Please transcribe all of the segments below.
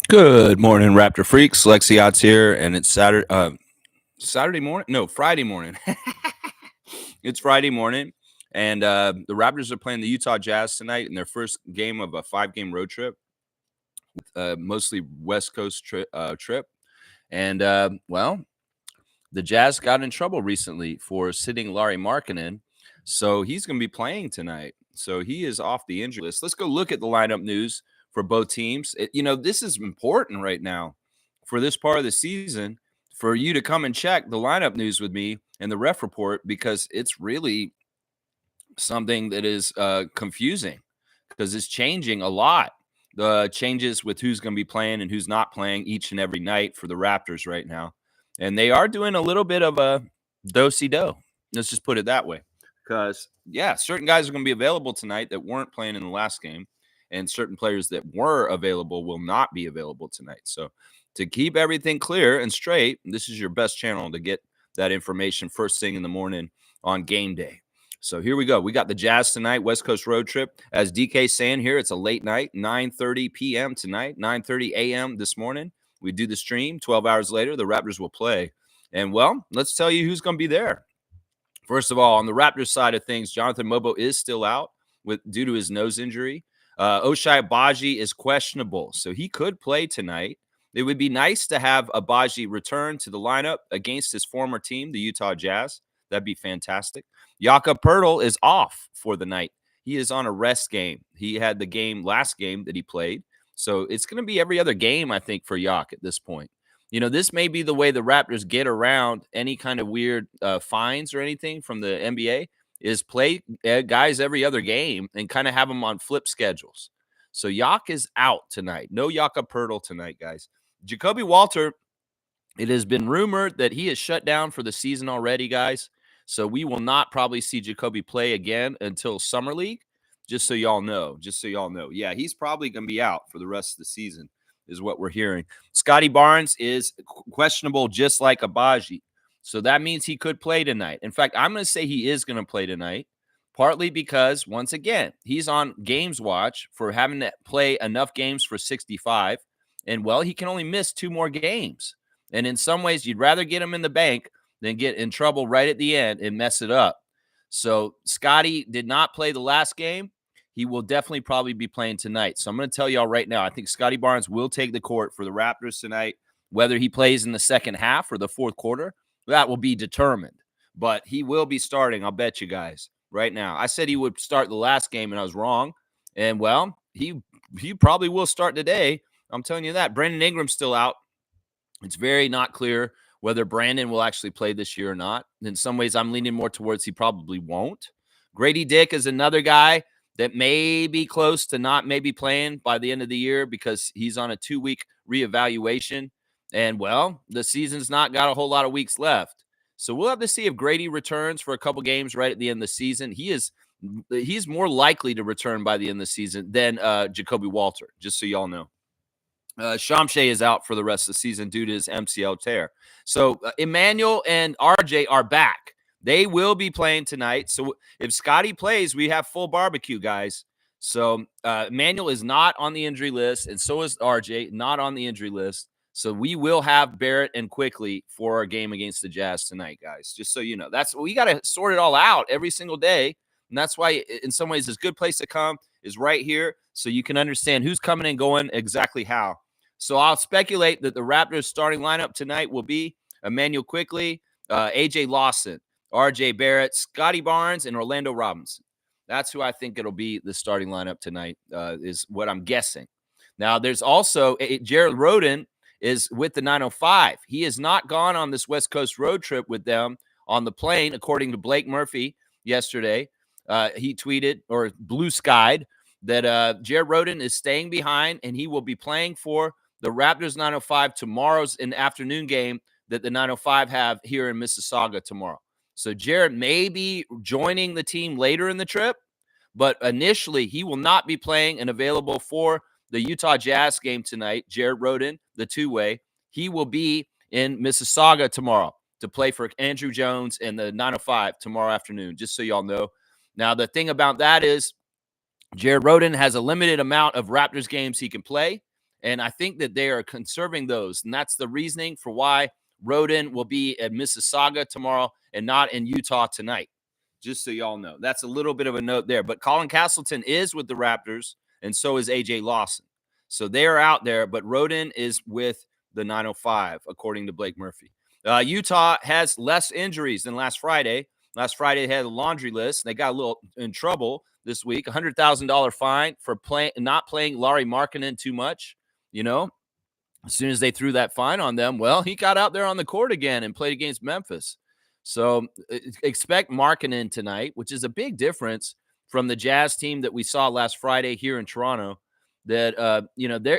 Good morning, Raptor Freaks. Lexi Odds here, and it's Saturday morning. No, Friday morning. It's Friday morning, and the Raptors are playing the Utah Jazz tonight in their first game of a 5-game road trip, mostly West Coast trip. And well, the Jazz got in trouble recently for sitting Larry Markkinen, so he's going to be playing tonight. So he is off the injury list. Let's go look at the lineup news for both teams. This is important right now for this part of the season for you to come and check the lineup news with me and the ref report because it's really something that is confusing because it's changing a lot. The changes with who's going to be playing and who's not playing each and every night for the Raptors right now. And they are doing a little bit of a do-si-do. Let's just put it that way. Because, yeah, certain guys are going to be available tonight that weren't playing in the last game. And certain players that were available will not be available tonight. So to keep everything clear and straight, this is your best channel to get that information first thing in the morning on game day. So here we go. We got the Jazz tonight, West Coast road trip. As DK saying here, it's a late night, 9:30 p.m. tonight, 9:30 a.m. this morning. We do the stream. 12 hours later, the Raptors will play. And, well, let's tell you who's going to be there. First of all, on the Raptors side of things, Jonathan Mobo is still out due to his nose injury. Ochai Agbaji is questionable, so he could play tonight. It would be nice to have Agbaji return to the lineup against his former team, the Utah Jazz. That'd be fantastic. Jakob Poeltl is off for the night. He is on a rest game. He had the last game that he played. So it's going to be every other game, I think, for Yak at this point. This may be the way the Raptors get around any kind of weird fines or anything from the NBA is play guys every other game and kind of have them on flip schedules. So Yak is out tonight. No Jakob Poeltl tonight, guys. Jacoby Walter, it has been rumored that he is shut down for the season already, guys. So we will not probably see Jacoby play again until Summer League, just so y'all know. Yeah, he's probably going to be out for the rest of the season is what we're hearing. Scotty Barnes is questionable just like Agbaji. So that means he could play tonight. In fact, I'm going to say he is going to play tonight, partly because, once again, he's on Games Watch for having to play enough games for 65. And, well, he can only miss 2 more games. And in some ways, you'd rather get him in the bank than get in trouble right at the end and mess it up. So Scotty did not play the last game. He will definitely probably be playing tonight. So I'm going to tell y'all right now, I think Scotty Barnes will take the court for the Raptors tonight. Whether he plays in the second half or the fourth quarter, that will be determined. But he will be starting, I'll bet you guys, right now. I said he would start the last game, and I was wrong. And, well, he probably will start today. I'm telling you that. Brandon Ingram's still out. It's very not clear whether Brandon will actually play this year or not. In some ways, I'm leaning more towards he probably won't. Grady Dick is another guy that may be close to not maybe playing by the end of the year because he's on a 2-week reevaluation. And, well, the season's not got a whole lot of weeks left. So we'll have to see if Grady returns for a couple games right at the end of the season. He's more likely to return by the end of the season than Jacoby Walter, just so y'all know. Shamshay is out for the rest of the season due to his MCL tear. So Emmanuel and RJ are back. They will be playing tonight. So if Scotty plays, we have full barbecue, guys. So Emmanuel is not on the injury list, and so is RJ, not on the injury list. So we will have Barrett and Quickly for our game against the Jazz tonight, guys. Just so you know, we got to sort it all out every single day. And that's why, in some ways, this good place to come is right here so you can understand who's coming and going exactly how. So I'll speculate that the Raptors starting lineup tonight will be Emmanuel Quickly, AJ Lawson, RJ Barrett, Scotty Barnes, and Orlando Robinson. That's who I think it'll be the starting lineup tonight, is what I'm guessing. Now, there's also Jared Rhoden is with the 905. He has not gone on this West Coast road trip with them on the plane, according to Blake Murphy yesterday. He tweeted or blue skied that Jared Rhoden is staying behind and he will be playing for the Raptors 905 tomorrow's an afternoon game that the 905 have here in Mississauga tomorrow. So Jared may be joining the team later in the trip, but initially he will not be playing and available for the Utah Jazz game tonight. Jared Rhoden, the two-way, he will be in Mississauga tomorrow to play for Andrew Jones and the 905 tomorrow afternoon, just so y'all know. Now, the thing about that is Jared Rhoden has a limited amount of Raptors games he can play. And I think that they are conserving those. And that's the reasoning for why Roden will be at Mississauga tomorrow and not in Utah tonight. Just so y'all know. That's a little bit of a note there. But Colin Castleton is with the Raptors, and so is A.J. Lawson. So they are out there, but Roden is with the 905, according to Blake Murphy. Utah has less injuries than last Friday. Last Friday, they had a laundry list. They got a little in trouble this week. $100,000 fine for not playing Lauri Markkanen too much. You know, as soon as they threw that fine on them, well, he got out there on the court again and played against Memphis. So expect Markkanen tonight, which is a big difference from the Jazz team that we saw last Friday here in Toronto. That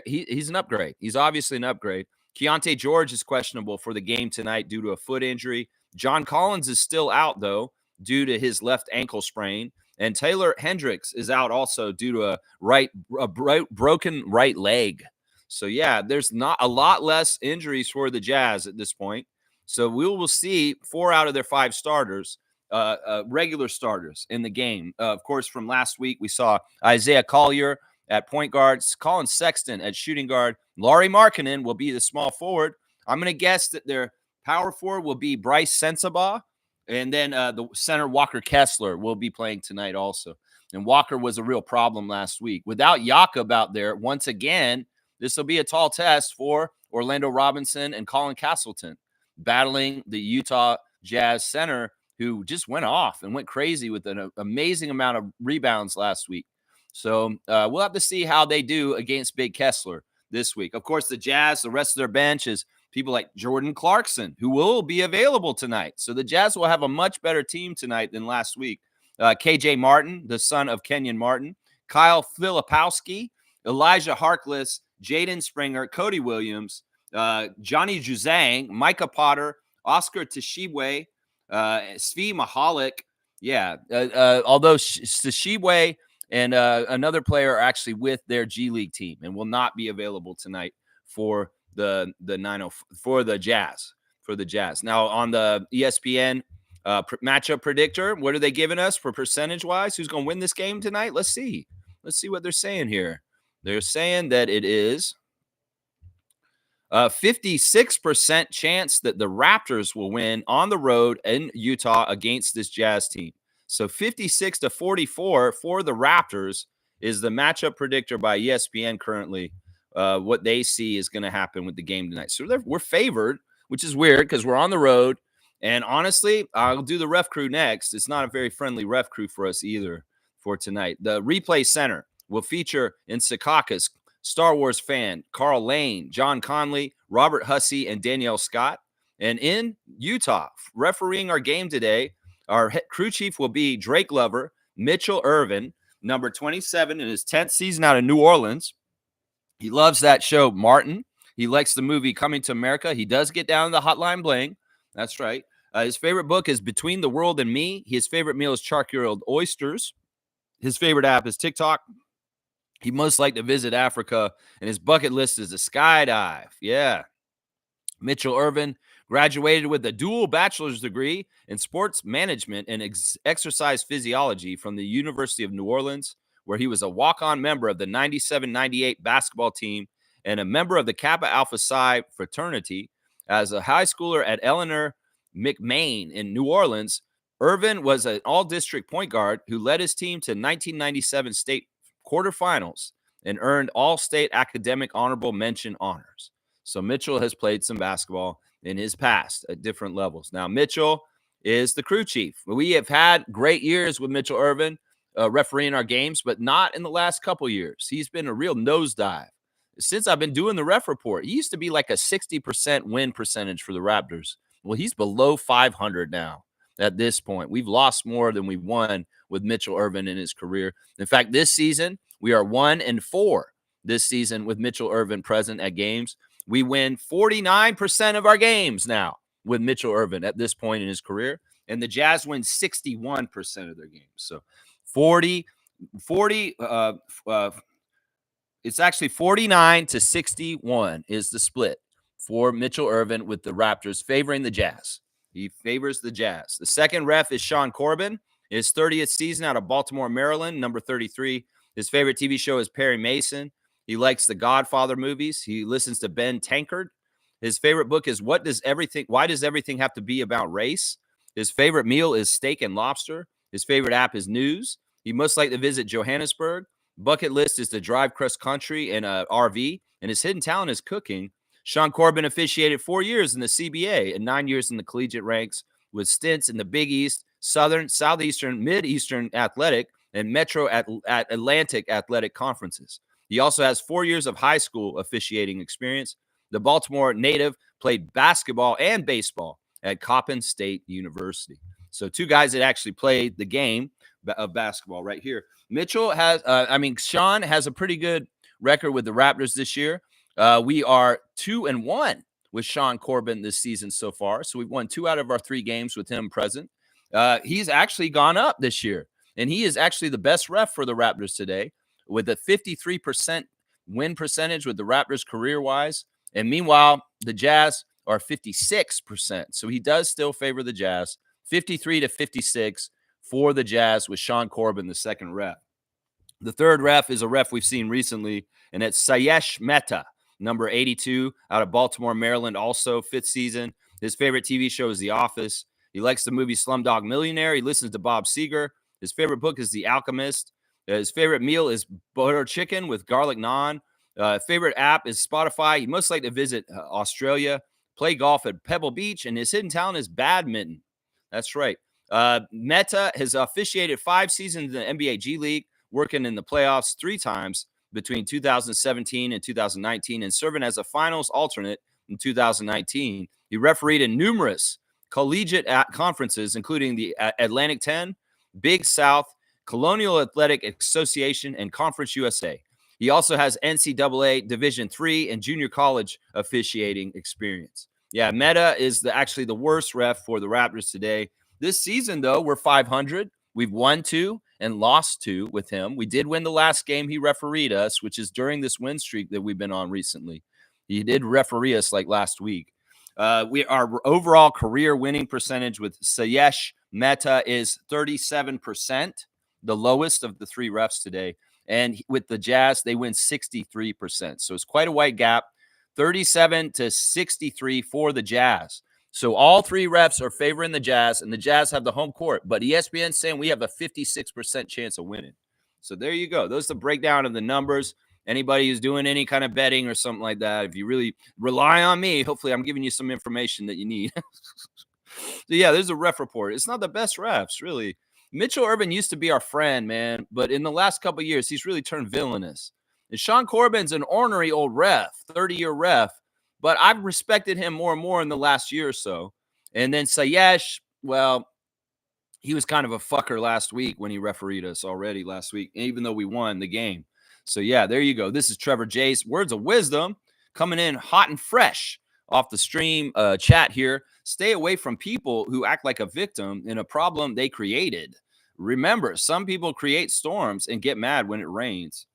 he's an upgrade. He's obviously an upgrade. Keontae George is questionable for the game tonight due to a foot injury. John Collins is still out, though, due to his left ankle sprain. And Taylor Hendricks is out also due to a broken right leg. So, yeah, there's not a lot less injuries for the Jazz at this point. So we will see 4 out of their 5 starters, regular starters in the game. Of course, from last week, we saw Isaiah Collier at point guard, Colin Sexton at shooting guard. Lauri Markkanen will be the small forward. I'm going to guess that their power forward will be Bryce Sensabaugh, and then the center Walker Kessler will be playing tonight also. And Walker was a real problem last week. Without Jakob out there, once again, this will be a tall test for Orlando Robinson and Colin Castleton battling the Utah Jazz center, who just went off and went crazy with an amazing amount of rebounds last week. So we'll have to see how they do against Big Kessler this week. Of course, the Jazz, the rest of their bench is people like Jordan Clarkson, who will be available tonight. So the Jazz will have a much better team tonight than last week. KJ Martin, the son of Kenyon Martin, Kyle Filipowski, Elijah Harkless, Jaden Springer, Cody Williams, Johnny Juzang, Micah Potter, Oscar Tshiebwe, Svi Mahalik. Yeah, although Tshiebwe and another player are actually with their G League team and will not be available tonight for the Jazz. Now on the ESPN matchup predictor, what are they giving us for percentage wise? Who's going to win this game tonight? Let's see what they're saying here. They're saying that it is 56% chance that the Raptors will win on the road in Utah against this Jazz team. So 56-44 for the Raptors is the matchup predictor by ESPN currently. What they see is going to happen with the game tonight. So we're favored, which is weird because we're on the road. And honestly, I'll do the ref crew next. It's not a very friendly ref crew for us either for tonight. The replay center will feature in Secaucus, Star Wars fan Carl Lane, John Conley, Robert Hussey, and Danielle Scott. And in Utah, refereeing our game today, our crew chief will be Drake Lover, Mitchell Irvin, number 27 in his 10th season out of New Orleans. He loves that show, Martin. He likes the movie Coming to America. He does get down to the Hotline Bling. That's right. His favorite book is Between the World and Me. His favorite meal is charcuterie oysters. His favorite app is TikTok. He most like to visit Africa, and his bucket list is a skydive. Yeah. Mitchell Irvin graduated with a dual bachelor's degree in sports management and exercise physiology from the University of New Orleans, where he was a walk-on member of the 97-98 basketball team and a member of the Kappa Alpha Psi fraternity. As a high schooler at Eleanor McMain in New Orleans, Irvin was an all-district point guard who led his team to 1997 state quarterfinals and earned all-state academic honorable mention honors. So Mitchell has played some basketball in his past at different levels. Now, Mitchell is the crew chief. We have had great years with Mitchell Irvin refereeing our games, but not in the last couple years. He's been a real nosedive. Since I've been doing the ref report, he used to be like a 60% win percentage for the Raptors. Well, he's below 500 now at this point. We've lost more than we've won with Mitchell Irvin in his career. In fact, this season, we are 1-4 this season with Mitchell Irvin present at games. We win 49% of our games now with Mitchell Irvin at this point in his career. And the Jazz win 61% of their games. So 40, it's actually 49-61 is the split for Mitchell Irvin with the Raptors favoring the Jazz. He favors the Jazz. The second ref is Sean Corbin, his 30th season out of Baltimore, Maryland, number 33. His favorite TV show is Perry Mason. He likes the Godfather movies. He listens to Ben Tankard. His favorite book is Why Does Everything Have to Be About Race? His favorite meal is steak and lobster. His favorite app is News. He must like to visit Johannesburg. Bucket list is to drive cross country in a RV, and his hidden talent is cooking. Sean Corbin officiated 4 years in the CBA and 9 years in the collegiate ranks, with stints in the Big East, Southern, Southeastern, Mid-Eastern Athletic, and Metro Atlantic Athletic Conferences. He also has 4 years of high school officiating experience. The Baltimore native played basketball and baseball at Coppin State University. So 2 guys that actually played the game of basketball right here. Sean has a pretty good record with the Raptors this year. We are 2-1 with Sean Corbin this season so far. So we've won 2 out of our 3 games with him present. He's actually gone up this year, and he is actually the best ref for the Raptors today with a 53% win percentage with the Raptors career-wise. And meanwhile, the Jazz are 56%. So he does still favor the Jazz, 53-56 for the Jazz with Sean Corbin, the second ref. The third ref is a ref we've seen recently, and it's Sayesh Mehta, number 82, out of Baltimore, Maryland, also 5th season. His favorite TV show is The Office. He likes the movie Slumdog Millionaire. He listens to Bob Seger. His favorite book is The Alchemist. His favorite meal is butter chicken with garlic naan. Favorite app is Spotify. He most like to visit Australia, play golf at Pebble Beach, and his hidden talent is badminton. That's right. Mehta has officiated 5 seasons in the NBA G League, working in the playoffs 3 times between 2017 and 2019, and serving as a finals alternate in 2019. He refereed in numerous collegiate conferences, including the Atlantic 10, Big South, Colonial Athletic Association, and Conference USA. He also has NCAA Division III and junior college officiating experience. Yeah, Mehta is actually the worst ref for the Raptors today. This season, though, we're 500. We've won 2 and lost 2 with him. We did win the last game he refereed us, which is during this win streak that we've been on recently. He did referee us like last week. Our overall career winning percentage with Sayesh Mehta is 37%, the lowest of the 3 refs today. And with the Jazz, they win 63%. So it's quite a wide gap, 37-63 for the Jazz. So all 3 refs are favoring the Jazz, and the Jazz have the home court. But ESPN's saying we have a 56% chance of winning. So there you go. Those are the breakdown of the numbers. Anybody who's doing any kind of betting or something like that, if you really rely on me, hopefully I'm giving you some information that you need. So yeah, there's a ref report. It's not the best refs, really. Mitchell Urban used to be our friend, man, but in the last couple of years, he's really turned villainous. And Sean Corbin's an ornery old ref, 30-year ref, but I've respected him more and more in the last year or so. And then Sayesh, well, he was kind of a fucker last week when he refereed us already last week, even though we won the game. So yeah, there you go. This is Trevor J's Words of Wisdom coming in hot and fresh off the stream chat here. Stay away from people who act like a victim in a problem they created. Remember, some people create storms and get mad when it rains.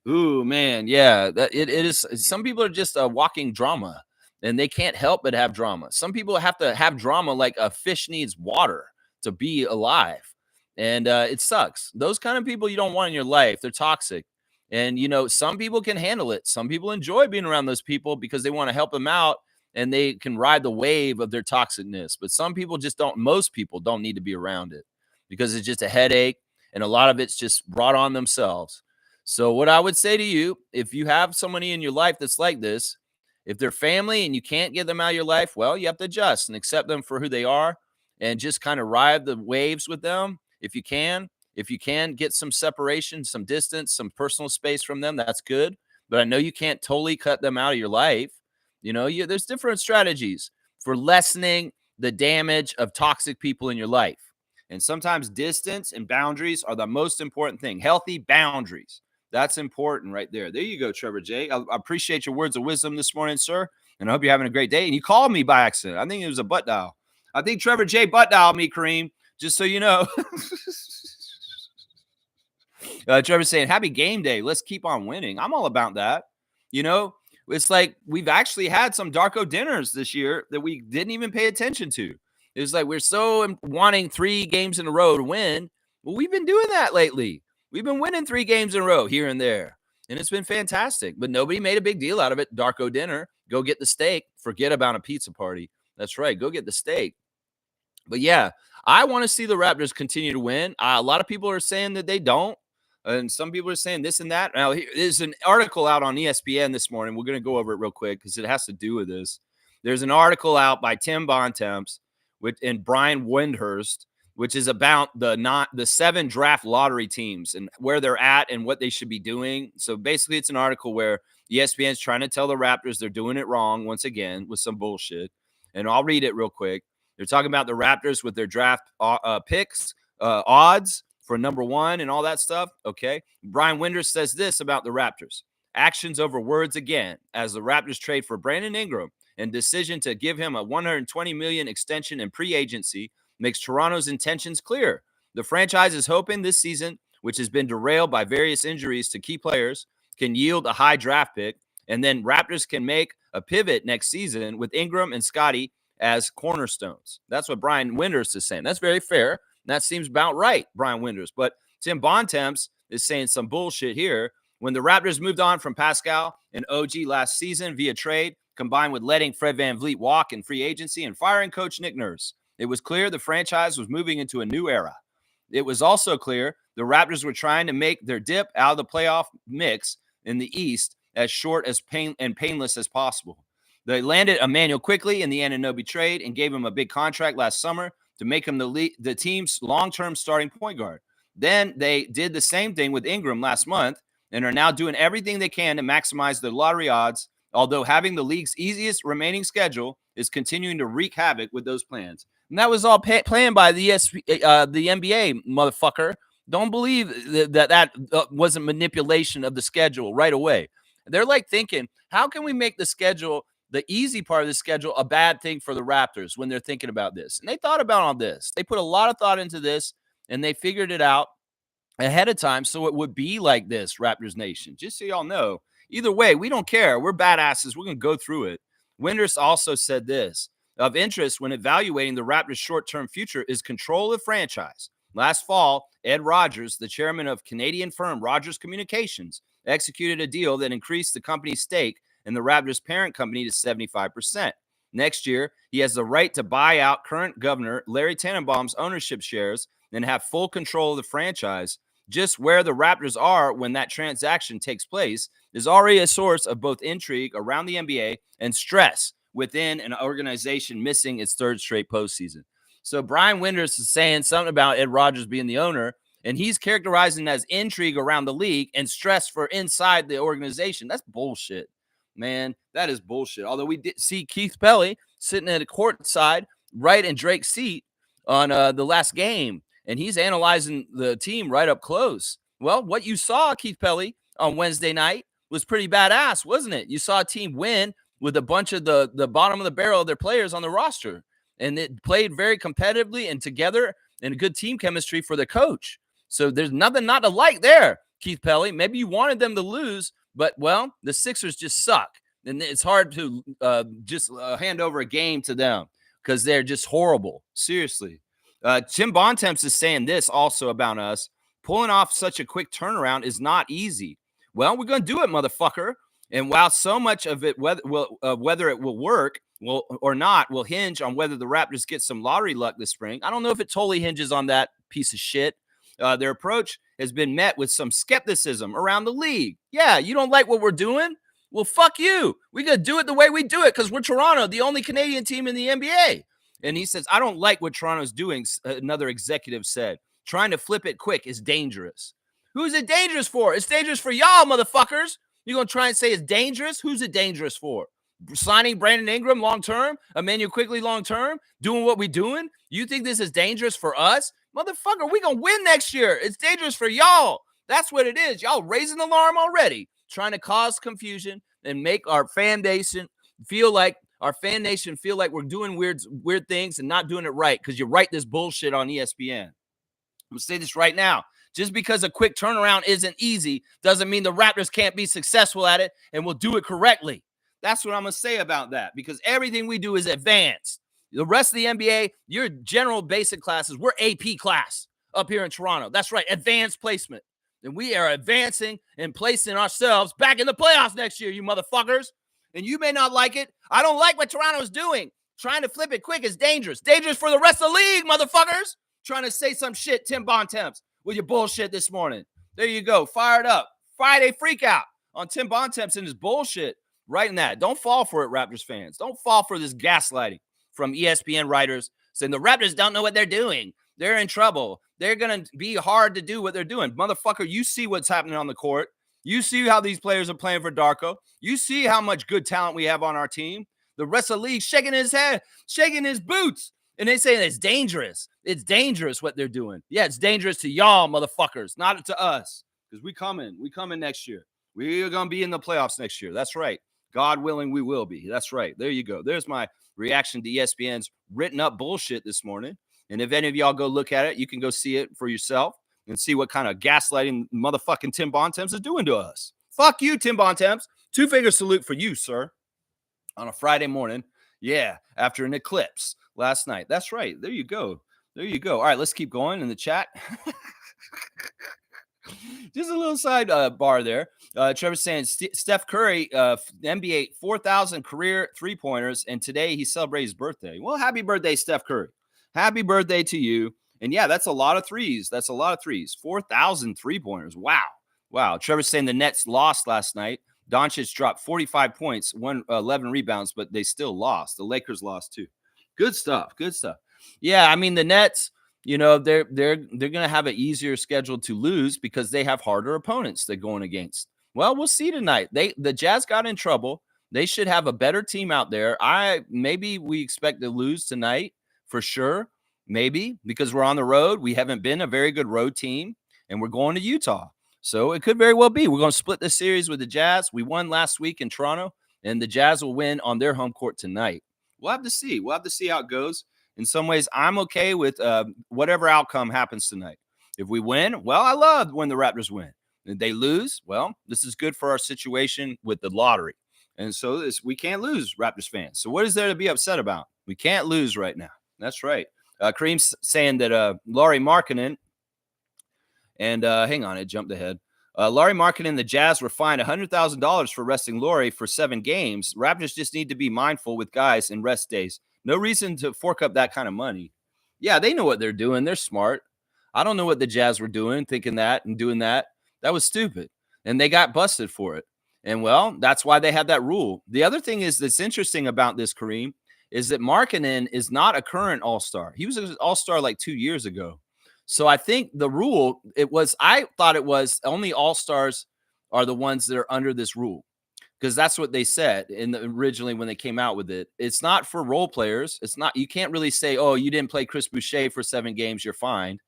Ooh, man, yeah, it is. Some people are just a walking drama, and they can't help but have drama. Some people have to have drama like a fish needs water to be alive, and it sucks. Those kind of people you don't want in your life. They're toxic. And, you know, some people can handle it. Some people enjoy being around those people because they want to help them out and they can ride the wave of their toxicness. But some people just don't, most people don't need to be around it because it's just a headache. And a lot of it's just brought on themselves. So what I would say to you, if you have somebody in your life that's like this, if they're family and you can't get them out of your life, well, you have to adjust and accept them for who they are and just kind of ride the waves with them if you can. If you can get some separation, some distance, some personal space from them, that's good. But I know you can't totally cut them out of your life. You know, there's different strategies for lessening the damage of toxic people in your life. And sometimes distance and boundaries are the most important thing. Healthy boundaries. That's important right there. There you go, Trevor J. I appreciate your words of wisdom this morning, sir. And I hope you're having a great day. And you called me by accident. I think it was a butt dial. I think Trevor J butt dialed me, Kareem, just so you know. Trevor's saying, happy game day. Let's keep on winning. I'm all about that. You know, it's like we've actually had some Darko dinners this year that we didn't even pay attention to. It was like we're so wanting 3 games in a row to win. Well, we've been doing that lately. We've been winning 3 games in a row here and there. and it's been fantastic. But nobody made a big deal out of it. Darko dinner, go get the steak. Forget about a pizza party. That's right, go get the steak. But yeah, I want to see the Raptors continue to win. A lot of people are saying that they don't, and some people are saying this and that. Now, there's an article out on ESPN this morning. We're going to go over it real quick because it has to do with this. There's an article out by Tim Bontemps and Brian Windhurst, which is about the 7 draft lottery teams and where they're at and what they should be doing. So basically, it's an article where ESPN is trying to tell the Raptors they're doing it wrong once again with some bullshit. And I'll read it real quick. They're talking about the Raptors with their draft picks, odds for number 1 and all that stuff. Okay. Brian Winders says this about the Raptors. Actions over words again as the Raptors trade for Brandon Ingram and decision to give him a $120 million extension in pre-agency makes Toronto's intentions clear. The franchise is hoping this season, which has been derailed by various injuries to key players, can yield a high draft pick, and then Raptors can make a pivot next season with Ingram and Scottie as cornerstones. That's what Brian Winders is saying. That's very fair. That seems about right, Brian Winders. But Tim Bontemps is saying some bullshit here. When the Raptors moved on from Pascal and OG last season via trade, combined with letting Fred VanVleet walk in free agency and firing coach Nick Nurse, it was clear the franchise was moving into a new era. It was also clear the Raptors were trying to make their dip out of the playoff mix in the East as short as painless as possible. They landed Emmanuel quickly in the Anunoby trade and gave him a big contract last summer to make him the team's long-term starting point guard. Then they did the same thing with Ingram last month and are now doing everything they can to maximize the lottery odds, although having the league's easiest remaining schedule is continuing to wreak havoc with those plans. And that was all planned by the NBA, motherfucker. Don't believe that wasn't manipulation of the schedule right away. They're like thinking, how can we make the schedule, the easy part of the schedule, a bad thing for the Raptors when they're thinking about this? And they thought about all this. They put a lot of thought into this, and they figured it out ahead of time so it would be like this, Raptors Nation. Just so y'all know, either way, we don't care. We're badasses. We're going to go through it. Winders also said this. Of interest when evaluating the Raptors' short-term future is control of the franchise. Last fall, Ed Rogers, the chairman of Canadian firm Rogers Communications, executed a deal that increased the company's stake in the Raptors' parent company to 75%. Next year, he has the right to buy out current governor Larry Tannenbaum's ownership shares and have full control of the franchise. Just where the Raptors are when that transaction takes place is already a source of both intrigue around the NBA and stress within an organization missing its 3rd straight postseason. So Brian Winders is saying something about Ed Rogers being the owner, and he's characterizing as intrigue around the league and stress for inside the organization. That's bullshit, man. That is bullshit. Although we did see Keith Pelly sitting at a court side right in Drake's seat on the last game, and he's analyzing the team right up close. Well, what you saw, Keith Pelly, on Wednesday night was pretty badass, wasn't it? You saw a team win with a bunch of the bottom of the barrel of their players on the roster. And it played very competitively and together and good team chemistry for the coach. So there's nothing not to like there, Keith Pelly. Maybe you wanted them to lose, but, well, the Sixers just suck. And it's hard to just hand over a game to them because they're just horrible. Seriously. Tim Bontemps is saying this also about us. Pulling off such a quick turnaround is not easy. Well, we're going to do it, motherfucker. And while so much of it, whether it will work or not, will hinge on whether the Raptors get some lottery luck this spring, I don't know if it totally hinges on that piece of shit. Their approach has been met with some skepticism around the league. Yeah, you don't like what we're doing? Well, fuck you. We got to do it the way we do it because we're Toronto, the only Canadian team in the NBA. And he says, I don't like what Toronto's doing, another executive said. Trying to flip it quick is dangerous. Who's it dangerous for? It's dangerous for y'all, motherfuckers. You're going to try and say it's dangerous? Who's it dangerous for? Signing Brandon Ingram long-term? Emmanuel Quickly long-term? Doing what we doing? You think this is dangerous for us? Motherfucker, we going to win next year. It's dangerous for y'all. That's what it is. Y'all raising the alarm already. Trying to cause confusion and make our fan nation feel like we're doing weird things and not doing it right because you write this bullshit on ESPN. I'm going to say this right now. Just because a quick turnaround isn't easy doesn't mean the Raptors can't be successful at it and will do it correctly. That's what I'm going to say about that because everything we do is advanced. The rest of the NBA, your general basic classes, we're AP class up here in Toronto. That's right, advanced placement. And we are advancing and placing ourselves back in the playoffs next year, you motherfuckers. And you may not like it. I don't like what Toronto's doing. Trying to flip it quick is dangerous. Dangerous for the rest of the league, motherfuckers. Trying to say some shit, Tim Bontemps, with your bullshit this morning. There you go. Fired up. Friday freak out on Tim Bontemps and his bullshit. Right in that. Don't fall for it, Raptors fans. Don't fall for this gaslighting from ESPN writers saying the Raptors don't know what they're doing. They're in trouble. They're going to be hard to do what they're doing. Motherfucker, you see what's happening on the court. You see how these players are playing for Darko. You see how much good talent we have on our team. The rest of the league shaking his head, shaking his boots. And they say it's dangerous. It's dangerous what they're doing. Yeah, it's dangerous to y'all, motherfuckers, not to us. Because we coming. We coming next year. We are going to be in the playoffs next year. That's right. God willing, we will be. That's right. There you go. There's my reaction to ESPN's written up bullshit this morning. And if any of y'all go look at it, you can go see it for yourself and see what kind of gaslighting motherfucking Tim Bontemps is doing to us. Fuck you, Tim Bontemps. Two-finger salute for you, sir. On a Friday morning. Yeah, after an eclipse last night. That's right. There you go. There you go. All right, let's keep going in the chat. Just a little side bar there. Trevor saying Steph Curry, NBA 4,000 career three-pointers, and today he celebrates his birthday. Well, happy birthday, Steph Curry. Happy birthday to you. And yeah, that's a lot of threes. That's a lot of threes. 4,000 three-pointers. Wow. Wow. Trevor's saying the Nets lost last night. Doncic dropped 45 points, 11 rebounds, but they still lost. The Lakers lost too. Good stuff. Good stuff. Yeah, I mean, the Nets, you know, they're going to have an easier schedule to lose because they have harder opponents they're going against. Well, we'll see tonight. The Jazz got in trouble. They should have a better team out there. Maybe we expect to lose tonight for sure. Maybe because we're on the road. We haven't been a very good road team, and we're going to Utah. So it could very well be. We're going to split the series with the Jazz. We won last week in Toronto, and the Jazz will win on their home court tonight. We'll have to see. We'll have to see how it goes. In some ways, I'm okay with whatever outcome happens tonight. If we win, well, I love when the Raptors win. If they lose, well, this is good for our situation with the lottery. And so we can't lose, Raptors fans. So what is there to be upset about? We can't lose right now. That's right. Kareem's saying that Lauri Markkanen, and hang on, it jumped ahead. Lauri Markkanen, the Jazz were fined $100,000 for resting Lauri for 7 games. Raptors just need to be mindful with guys in rest days. No reason to fork up that kind of money. Yeah, they know what they're doing. They're smart. I don't know what the Jazz were doing, thinking that and doing that. That was stupid. And they got busted for it. And, well, that's why they had that rule. The other thing is that's interesting about this, Kareem, is that Markkanen is not a current All-Star. He was an All-Star like 2 years ago. So I think the rule, I thought it was only All-Stars are the ones that are under this rule, because that's what they said originally when they came out with it. It's not for role players. It's not, you can't really say, oh, you didn't play Chris Boucher for 7 games, you're fined.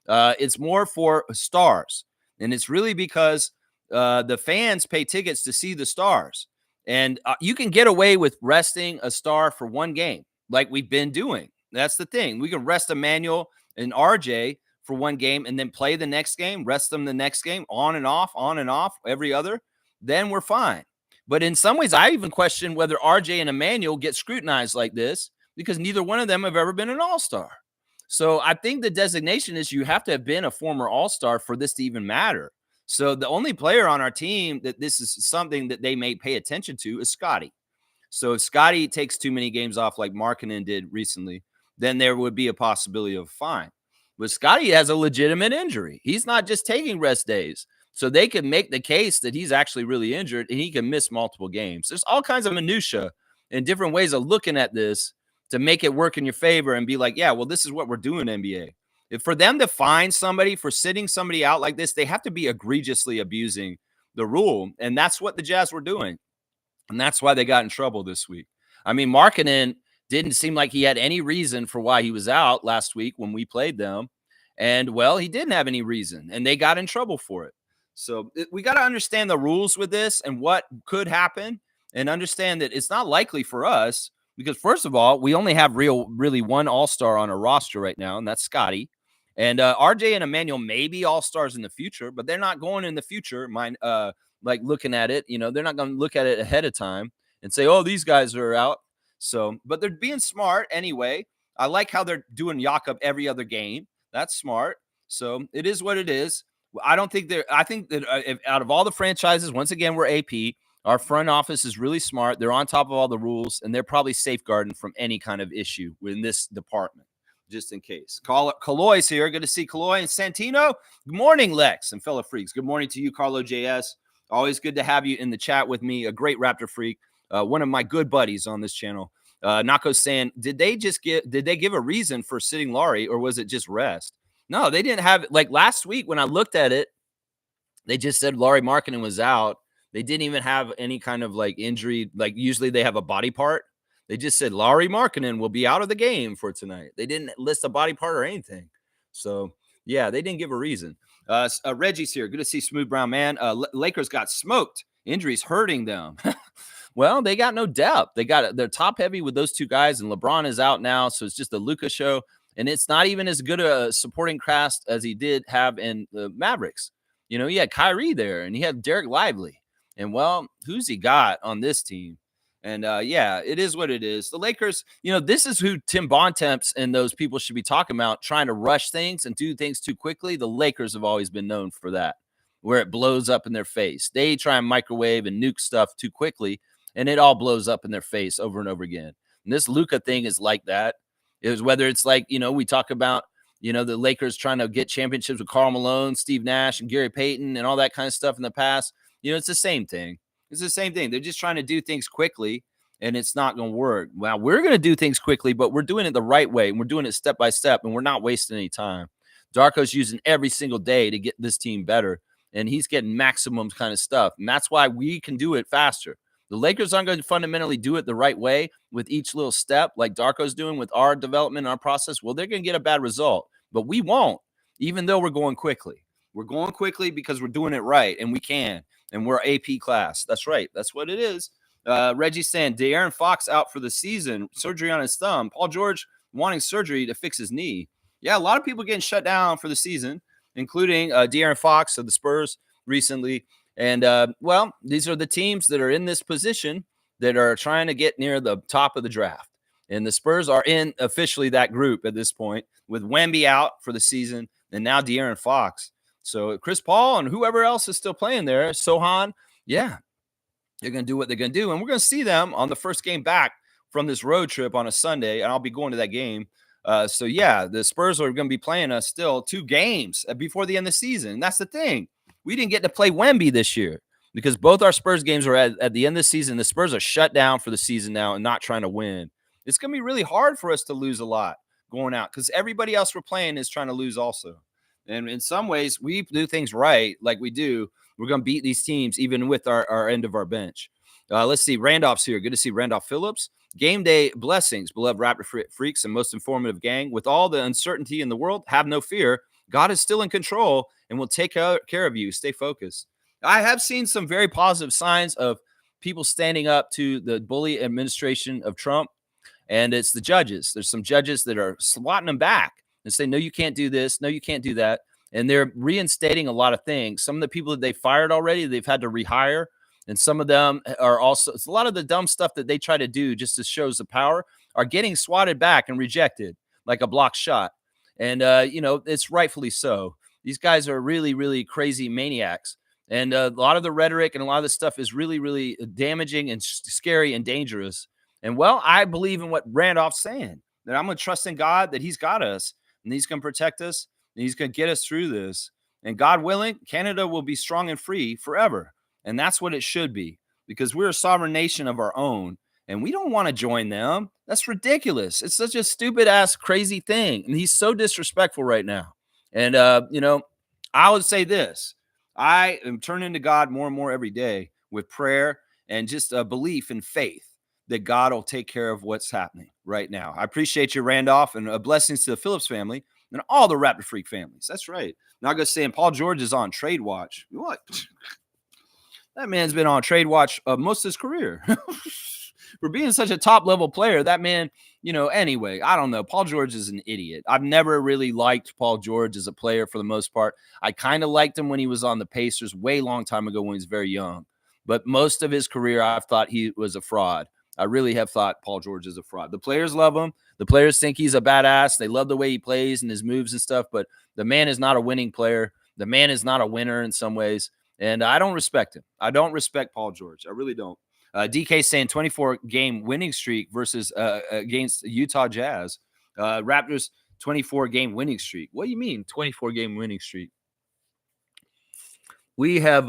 It's more for stars. And it's really because the fans pay tickets to see the stars. And you can get away with resting a star for 1 game, like we've been doing. That's the thing. We can rest Emmanuel and RJ for 1 game and then play the next game, rest them the next game, on and off, every other. Then we're fine. But in some ways, I even question whether RJ and Emmanuel get scrutinized like this because neither one of them have ever been an All-Star. So I think the designation is you have to have been a former All-Star for this to even matter. So the only player on our team that this is something that they may pay attention to is Scotty. So if Scotty takes too many games off like Markkanen did recently, then there would be a possibility of a fine. But Scotty has a legitimate injury. He's not just taking rest days. So they can make the case that he's actually really injured and he can miss multiple games. There's all kinds of minutia and different ways of looking at this to make it work in your favor and be like, yeah, well, this is what we're doing, NBA. If for them to fine somebody for sitting somebody out like this, they have to be egregiously abusing the rule. And that's what the Jazz were doing. And that's why they got in trouble this week. I mean, Markkanen didn't seem like he had any reason for why he was out last week when we played them. And, well, he didn't have any reason, and they got in trouble for it. So we got to understand the rules with this and what could happen and understand that it's not likely for us because, first of all, we only have really 1 All-Star on our roster right now, and that's Scotty. And RJ and Emmanuel may be All-Stars in the future, but they're not going in the future, like looking at it. You know, they're not going to look at it ahead of time and say, oh, these guys are out. So, but they're being smart anyway. I like how they're doing Jakob every other game. That's smart. So it is what it is. I don't think they're. I think that if, out of all the franchises, once again, we're AP. Our front office is really smart. They're on top of all the rules, and they're probably safeguarding from any kind of issue in this department, just in case. Kaloy's here. Good to see Kaloy and Santino. Good morning, Lex and fellow freaks. Good morning to you, Carlo JS. Always good to have you in the chat with me. A great Raptor freak, one of my good buddies on this channel. Nako's saying, did they give a reason for sitting Laurie, or was it just rest? No, they didn't have, like last week when I looked at it, they just said Laurie Markkinen was out. They didn't even have any kind of like injury. Like usually they have a body part. They just said Laurie Markkinen will be out of the game for tonight. They didn't list a body part or anything. So yeah, they didn't give a reason. Reggie's here. Good to see Smooth Brown Man. Lakers got smoked. Injuries hurting them. Well, they got no depth. They're top heavy with those two guys, and LeBron is out now, so it's just a Luka show. And it's not even as good a supporting cast as he did have in the Mavericks. You know, he had Kyrie there, and he had Derek Lively. And, well, who's he got on this team? And, yeah, it is what it is. The Lakers, you know, this is who Tim Bontemps and those people should be talking about, trying to rush things and do things too quickly. The Lakers have always been known for that, where it blows up in their face. They try and microwave and nuke stuff too quickly, and it all blows up in their face over and over again. And this Luka thing is like that. It was whether it's like, you know, we talk about, you know, the Lakers trying to get championships with Karl Malone, Steve Nash, and Gary Payton and all that kind of stuff in the past. You know, it's the same thing. It's the same thing. They're just trying to do things quickly, and it's not going to work. Well, we're going to do things quickly, but we're doing it the right way, and we're doing it step by step, and we're not wasting any time. Darko's using every single day to get this team better, and he's getting maximum kind of stuff, and that's why we can do it faster. The Lakers aren't going to fundamentally do it the right way with each little step like Darko's doing with our development and our process. Well, they're going to get a bad result, but we won't, even though we're going quickly. We're going quickly because we're doing it right, and we can, and we're AP class. That's right. That's what it is. Reggie's saying, De'Aaron Fox out for the season, surgery on his thumb. Paul George wanting surgery to fix his knee. Yeah, a lot of people getting shut down for the season, including De'Aaron Fox of the Spurs recently. And, well, these are the teams that are in this position that are trying to get near the top of the draft. And the Spurs are in officially that group at this point, with Wemby out for the season and now De'Aaron Fox. So Chris Paul and whoever else is still playing there, Sohan, yeah, they're going to do what they're going to do. And we're going to see them on the first game back from this road trip on a Sunday, and I'll be going to that game. So, yeah, the Spurs are going to be playing us still 2 games before the end of the season. And that's the thing. We didn't get to play Wemby this year because both our Spurs games are at the end of the season. The Spurs are shut down for the season now and not trying to win. It's going to be really hard for us to lose a lot going out because everybody else we're playing is trying to lose also. And in some ways, we do things right like we do. We're going to beat these teams even with our end of our bench. Let's see. Randolph's here. Good to see Randolph Phillips. Game day blessings, beloved Raptor freaks and most informative gang. With all the uncertainty in the world, have no fear. God is still in control and will take care of you. Stay focused. I have seen some very positive signs of people standing up to the bully administration of Trump, and it's the judges. There's some judges that are swatting them back and saying, no, you can't do this. No, you can't do that. And they're reinstating a lot of things. Some of the people that they fired already, they've had to rehire. And some of them are also, it's a lot of the dumb stuff that they try to do just to show the power are getting swatted back and rejected like a block shot. And, you know, it's rightfully so. These guys are really, really crazy maniacs. And a lot of the rhetoric and a lot of the stuff is really, really damaging and scary and dangerous. And, well, I believe in what Randolph's saying, that I'm going to trust in God, that he's got us and he's going to protect us and he's going to get us through this. And God willing, Canada will be strong and free forever. And that's what it should be, because we're a sovereign nation of our own. And we don't want to join them. That's ridiculous. It's such a stupid ass crazy thing. And he's so disrespectful right now. And, you know, I would say this. I am turning to God more and more every day with prayer and just a belief and faith that God will take care of what's happening right now. I appreciate you, Randolph, and blessings to the Phillips family and all the Raptor Freak families. That's right. Now I'm going to say, Paul George is on trade watch. What? That man's been on trade watch most of his career. For being such a top-level player, that man, you know, anyway, I don't know. Paul George is an idiot. I've never really liked Paul George as a player for the most part. I kind of liked him when he was on the Pacers way long time ago when he was very young. But most of his career, I've thought he was a fraud. I really have thought Paul George is a fraud. The players love him. The players think he's a badass. They love the way he plays and his moves and stuff. But the man is not a winning player. The man is not a winner in some ways, and I don't respect him. I don't respect Paul George. I really don't. DK saying 24 game winning streak versus against Utah Jazz. Raptors 24 game winning streak. What do you mean 24 game winning streak? We have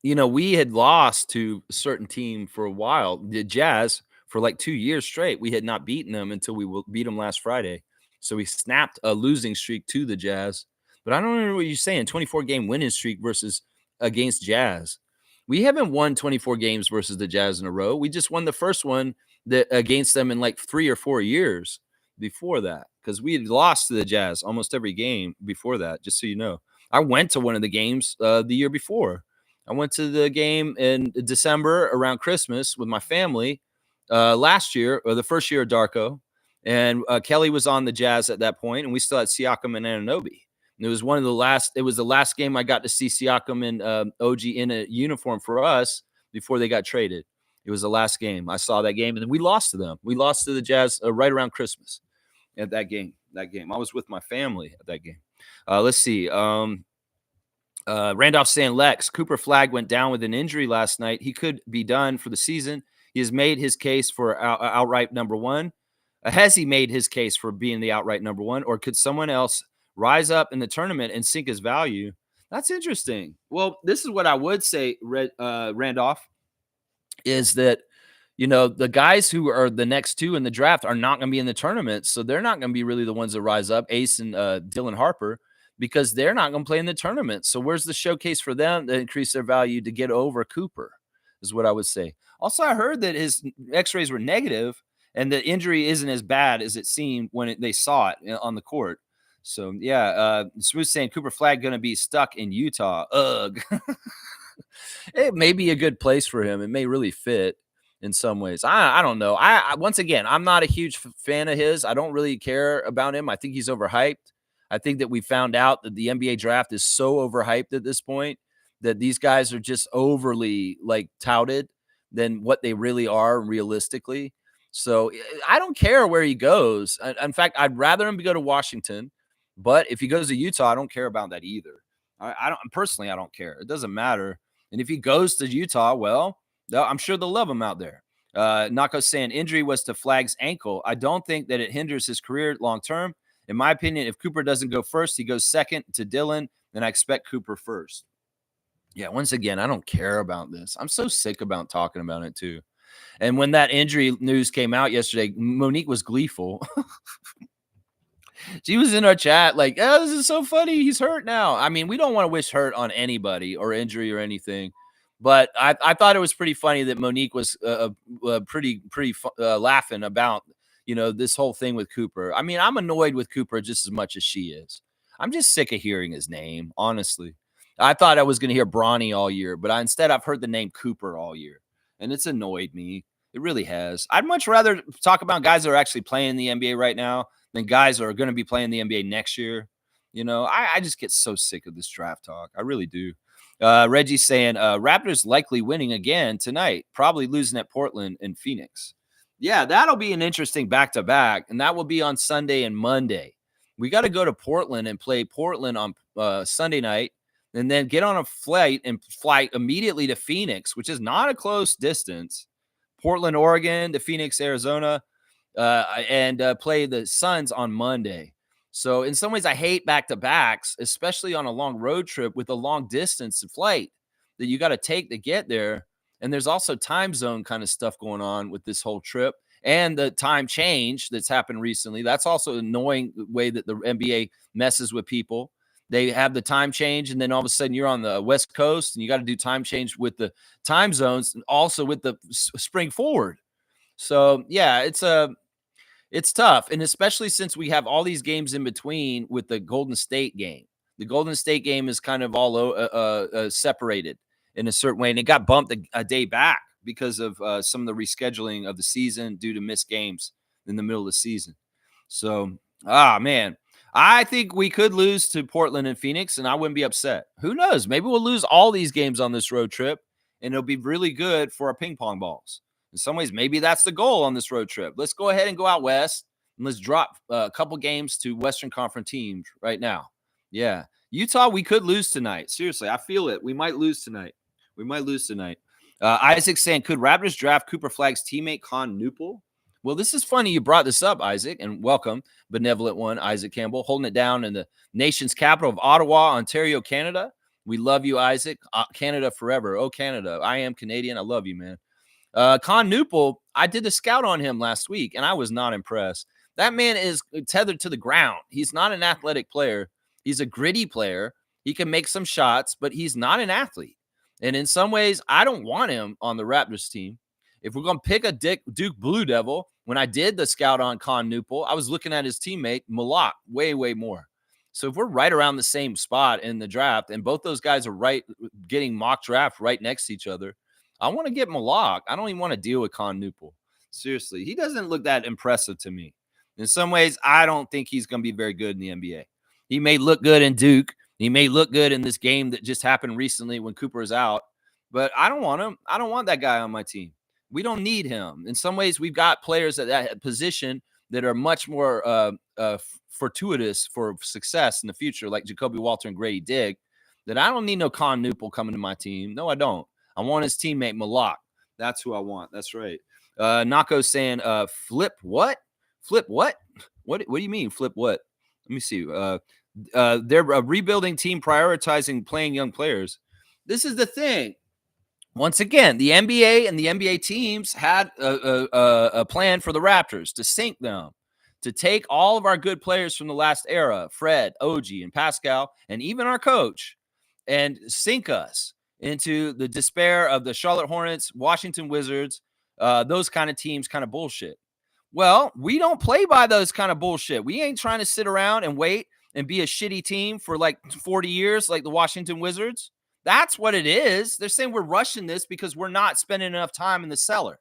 we had lost to a certain team for a while, the Jazz, for like 2 years straight. We had not beaten them until we beat them last Friday. So we snapped a losing streak to the Jazz. But I don't know what you're saying. 24 game winning streak versus against Jazz. We haven't won 24 games versus the Jazz in a row. We just won the first one that against them in like 3 or 4 years before that, because we had lost to the Jazz almost every game before that, just so you know. I went to one of the games the year before. I went to the game in December around Christmas with my family last year, or the first year of Darko. And Kelly was on the Jazz at that point, and we still had Siakam and Anunoby. And it was one of the last. It was the last game I got to see Siakam and OG in a uniform for us before they got traded. It was the last game I saw that game, and we lost to them. We lost to the Jazz right around Christmas at that game. I was with my family at that game. Let's see. Randolph saying Lex Cooper Flag went down with an injury last night. He could be done for the season. He has made his case for outright number one. Has he made his case for being the outright number one, or could someone else rise up in the tournament and sink his value? That's interesting. Well, this is what I would say, Randolph, is that the guys who are the next two in the draft are not going to be in the tournament, so they're not going to be really the ones that rise up. Ace and Dylan Harper, because they're not going to play in the tournament. So where's the showcase for them to increase their value to get over Cooper, is what I would say. Also, I heard that his x-rays were negative and the injury isn't as bad as it seemed when they saw it on the court. So, yeah, Smooth saying Cooper Flag going to be stuck in Utah. Ugh. It may be a good place for him. It may really fit in some ways. I don't know. Once again, I'm not a huge fan of his. I don't really care about him. I think he's overhyped. I think that we found out that the NBA draft is so overhyped at this point that these guys are just overly touted than what they really are realistically. So I don't care where he goes. In fact, I'd rather him go to Washington. But if he goes to Utah, I don't care about that either. I don't care. It doesn't matter. And if he goes to Utah, well, I'm sure they'll love him out there. Nako's saying injury was to Flag's ankle. I don't think that it hinders his career long term. In my opinion, if Cooper doesn't go first, he goes second to Dylan, then I expect Cooper first. Yeah, once again, I don't care about this. I'm so sick about talking about it too. And when that injury news came out yesterday, Monique was gleeful. She was in our chat like, oh, this is so funny. He's hurt now. I mean, we don't want to wish hurt on anybody or injury or anything. But I thought it was pretty funny that Monique was pretty laughing about, this whole thing with Cooper. I mean, I'm annoyed with Cooper just as much as she is. I'm just sick of hearing his name, honestly. I thought I was going to hear Bronny all year, but instead I've heard the name Cooper all year, and it's annoyed me. It really has. I'd much rather talk about guys that are actually playing in the NBA right now than guys that are going to be playing the NBA next year. I just get so sick of this draft talk. I really do. Reggie's saying Raptors likely winning again tonight, probably losing at Portland and Phoenix. Yeah, that'll be an interesting back-to-back, and that will be on Sunday and Monday. We got to go to Portland and play Portland on Sunday night, and then get on a flight and fly immediately to Phoenix, which is not a close distance. Portland, Oregon to Phoenix, Arizona, and play the Suns on Monday. So in some ways, I hate back-to-backs, especially on a long road trip with a long distance flight that you got to take to get there. And there's also time zone kind of stuff going on with this whole trip and the time change that's happened recently. That's also an annoying way that the NBA messes with people. They have the time change, and then all of a sudden you're on the West Coast and you got to do time change with the time zones and also with the spring forward. So, yeah, it's tough, and especially since we have all these games in between with the Golden State game. The Golden State game is kind of all separated in a certain way, and it got bumped a day back because of some of the rescheduling of the season due to missed games in the middle of the season. So, man, I think we could lose to Portland and Phoenix, and I wouldn't be upset. Who knows? Maybe we'll lose all these games on this road trip, and it'll be really good for our ping pong balls. In some ways, maybe that's the goal on this road trip. Let's go ahead and go out west, and let's drop a couple games to Western Conference teams right now. Yeah. Utah, we could lose tonight. Seriously, I feel it. We might lose tonight. Isaac saying, could Raptors draft Cooper Flagg's teammate Con Newpel? Well, this is funny you brought this up, Isaac, and welcome, benevolent one, Isaac Campbell, holding it down in the nation's capital of Ottawa, Ontario, Canada. We love you, Isaac. Canada forever. Oh, Canada. I am Canadian. I love you, man. Con Newpel, I did the scout on him last week, and I was not impressed. That man is tethered to the ground. He's not an athletic player. He's a gritty player. He can make some shots, but he's not an athlete. And in some ways, I don't want him on the Raptors team. If we're going to pick a Duke Blue Devil, when I did the scout on Con Newpel, I was looking at his teammate, Malak, way, way more. So if we're right around the same spot in the draft, and both those guys are right getting mock draft right next to each other, I want to get Malak. I don't even want to deal with Con Newpel. Seriously, he doesn't look that impressive to me. In some ways, I don't think he's going to be very good in the NBA. He may look good in Duke. He may look good in this game that just happened recently when Cooper is out, but I don't want him. I don't want that guy on my team. We don't need him. In some ways, we've got players at that position that are much more fortuitous for success in the future, like Jacoby Walter and Grady Dick, that I don't need no Con Newpel coming to my team. No, I don't. I want his teammate Malak. That's who I want. That's right. Nako saying, flip what? Flip what? What do you mean, flip what? Let me see. They're a rebuilding team prioritizing playing young players. This is the thing. Once again, the NBA and the NBA teams had a plan for the Raptors to sink them, to take all of our good players from the last era, Fred, OG, and Pascal, and even our coach, and sink us into the despair of the Charlotte Hornets, Washington Wizards, those kind of teams, kind of bullshit. Well, we don't play by those kind of bullshit. We ain't trying to sit around and wait and be a shitty team for like 40 years like the Washington Wizards. That's what it is. They're saying we're rushing this because we're not spending enough time in the cellar.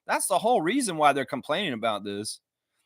That's the whole reason why they're complaining about this,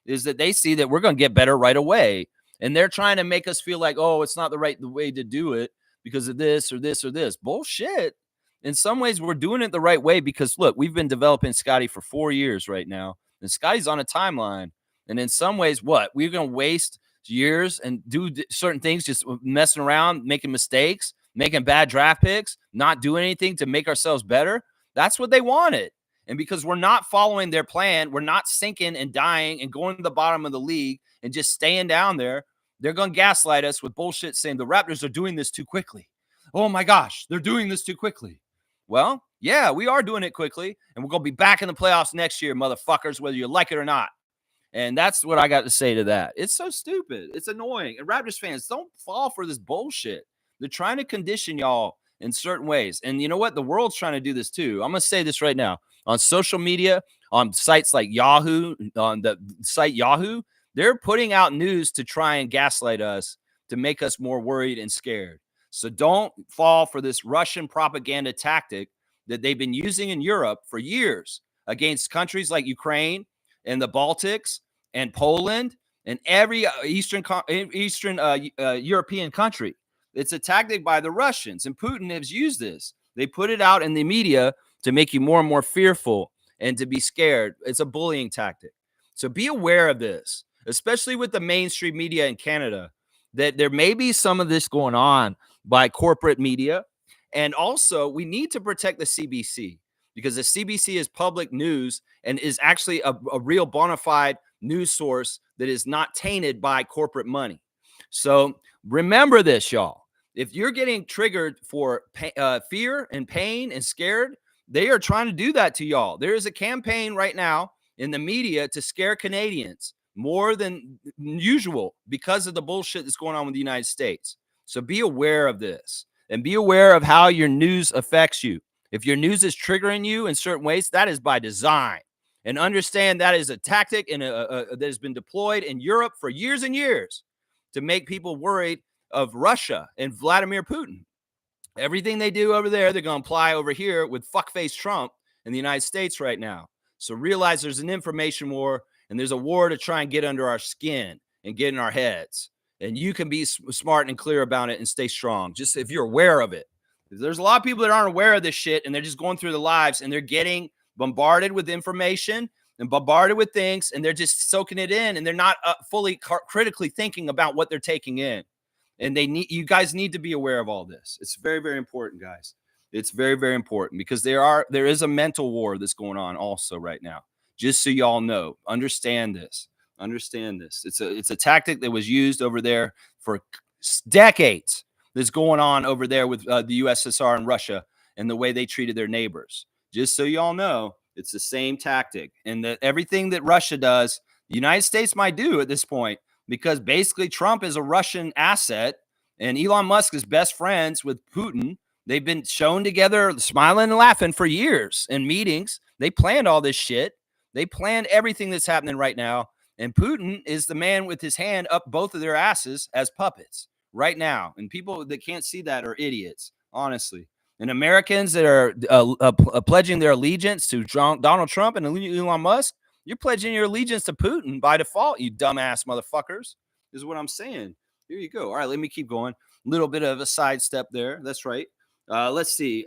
is that they see that we're going to get better right away. And they're trying to make us feel like, oh, it's not the way to do it because of this or this or this. Bullshit. In some ways, we're doing it the right way because, look, we've been developing Scotty for 4 years right now. And Scotty's on a timeline. And in some ways, what? We're going to waste years and do certain things, just messing around, making mistakes, making bad draft picks, not doing anything to make ourselves better. That's what they wanted. And because we're not following their plan, we're not sinking and dying and going to the bottom of the league and just staying down there, they're going to gaslight us with bullshit saying the Raptors are doing this too quickly. Oh my gosh, they're doing this too quickly. Well, yeah, we are doing it quickly, and we're going to be back in the playoffs next year, motherfuckers, whether you like it or not. And that's what I got to say to that. It's so stupid. It's annoying. And Raptors fans, don't fall for this bullshit. They're trying to condition y'all in certain ways. And you know what? The world's trying to do this too. I'm going to say this right now. On social media, on sites like Yahoo, on the site Yahoo, they're putting out news to try and gaslight us, to make us more worried and scared. So don't fall for this Russian propaganda tactic that they've been using in Europe for years against countries like Ukraine and the Baltics and Poland and every Eastern European country. It's a tactic by the Russians, and Putin has used this. They put it out in the media to make you more and more fearful and to be scared. It's a bullying tactic. So be aware of this, especially with the mainstream media in Canada, that there may be some of this going on by corporate media. And also, we need to protect the CBC, because the CBC is public news and is actually a real bona fide news source that is not tainted by corporate money. So remember this, y'all. If you're getting triggered for fear and pain and scared, they are trying to do that to y'all. There is a campaign right now in the media to scare Canadians more than usual because of the bullshit that's going on with the United States. So be aware of this and be aware of how your news affects you. If your news is triggering you in certain ways, that is by design. And understand that is a tactic and that has been deployed in Europe for years and years to make people worried of Russia and Vladimir Putin. Everything they do over there, they're going to apply over here with fuckface Trump in the United States right now. So realize there's an information war, and there's a war to try and get under our skin and get in our heads. And you can be smart and clear about it and stay strong, just if you're aware of it. There's a lot of people that aren't aware of this shit, and they're just going through their lives, and they're getting bombarded with information and bombarded with things, and they're just soaking it in, and they're not fully critically thinking about what they're taking in. And you guys need to be aware of all this. It's very, very important, guys. It's very, very important because there is a mental war that's going on also right now. Just so y'all know, understand this. Understand this. It's a tactic that was used over there for decades. That's going on over there with the USSR and Russia and the way they treated their neighbors. Just so y'all know, it's the same tactic, and that everything that Russia does, the United States might do at this point, because basically Trump is a Russian asset and Elon Musk is best friends with Putin. They've been shown together smiling and laughing for years in meetings. They planned all this shit. They planned everything that's happening right now. And Putin is the man with his hand up both of their asses as puppets right now. And people that can't see that are idiots, honestly. And Americans that are pledging their allegiance to Donald Trump and Elon Musk, you're pledging your allegiance to Putin by default, you dumbass motherfuckers, is what I'm saying. Here you go. All right, let me keep going. A little bit of a sidestep there. That's right. Let's see.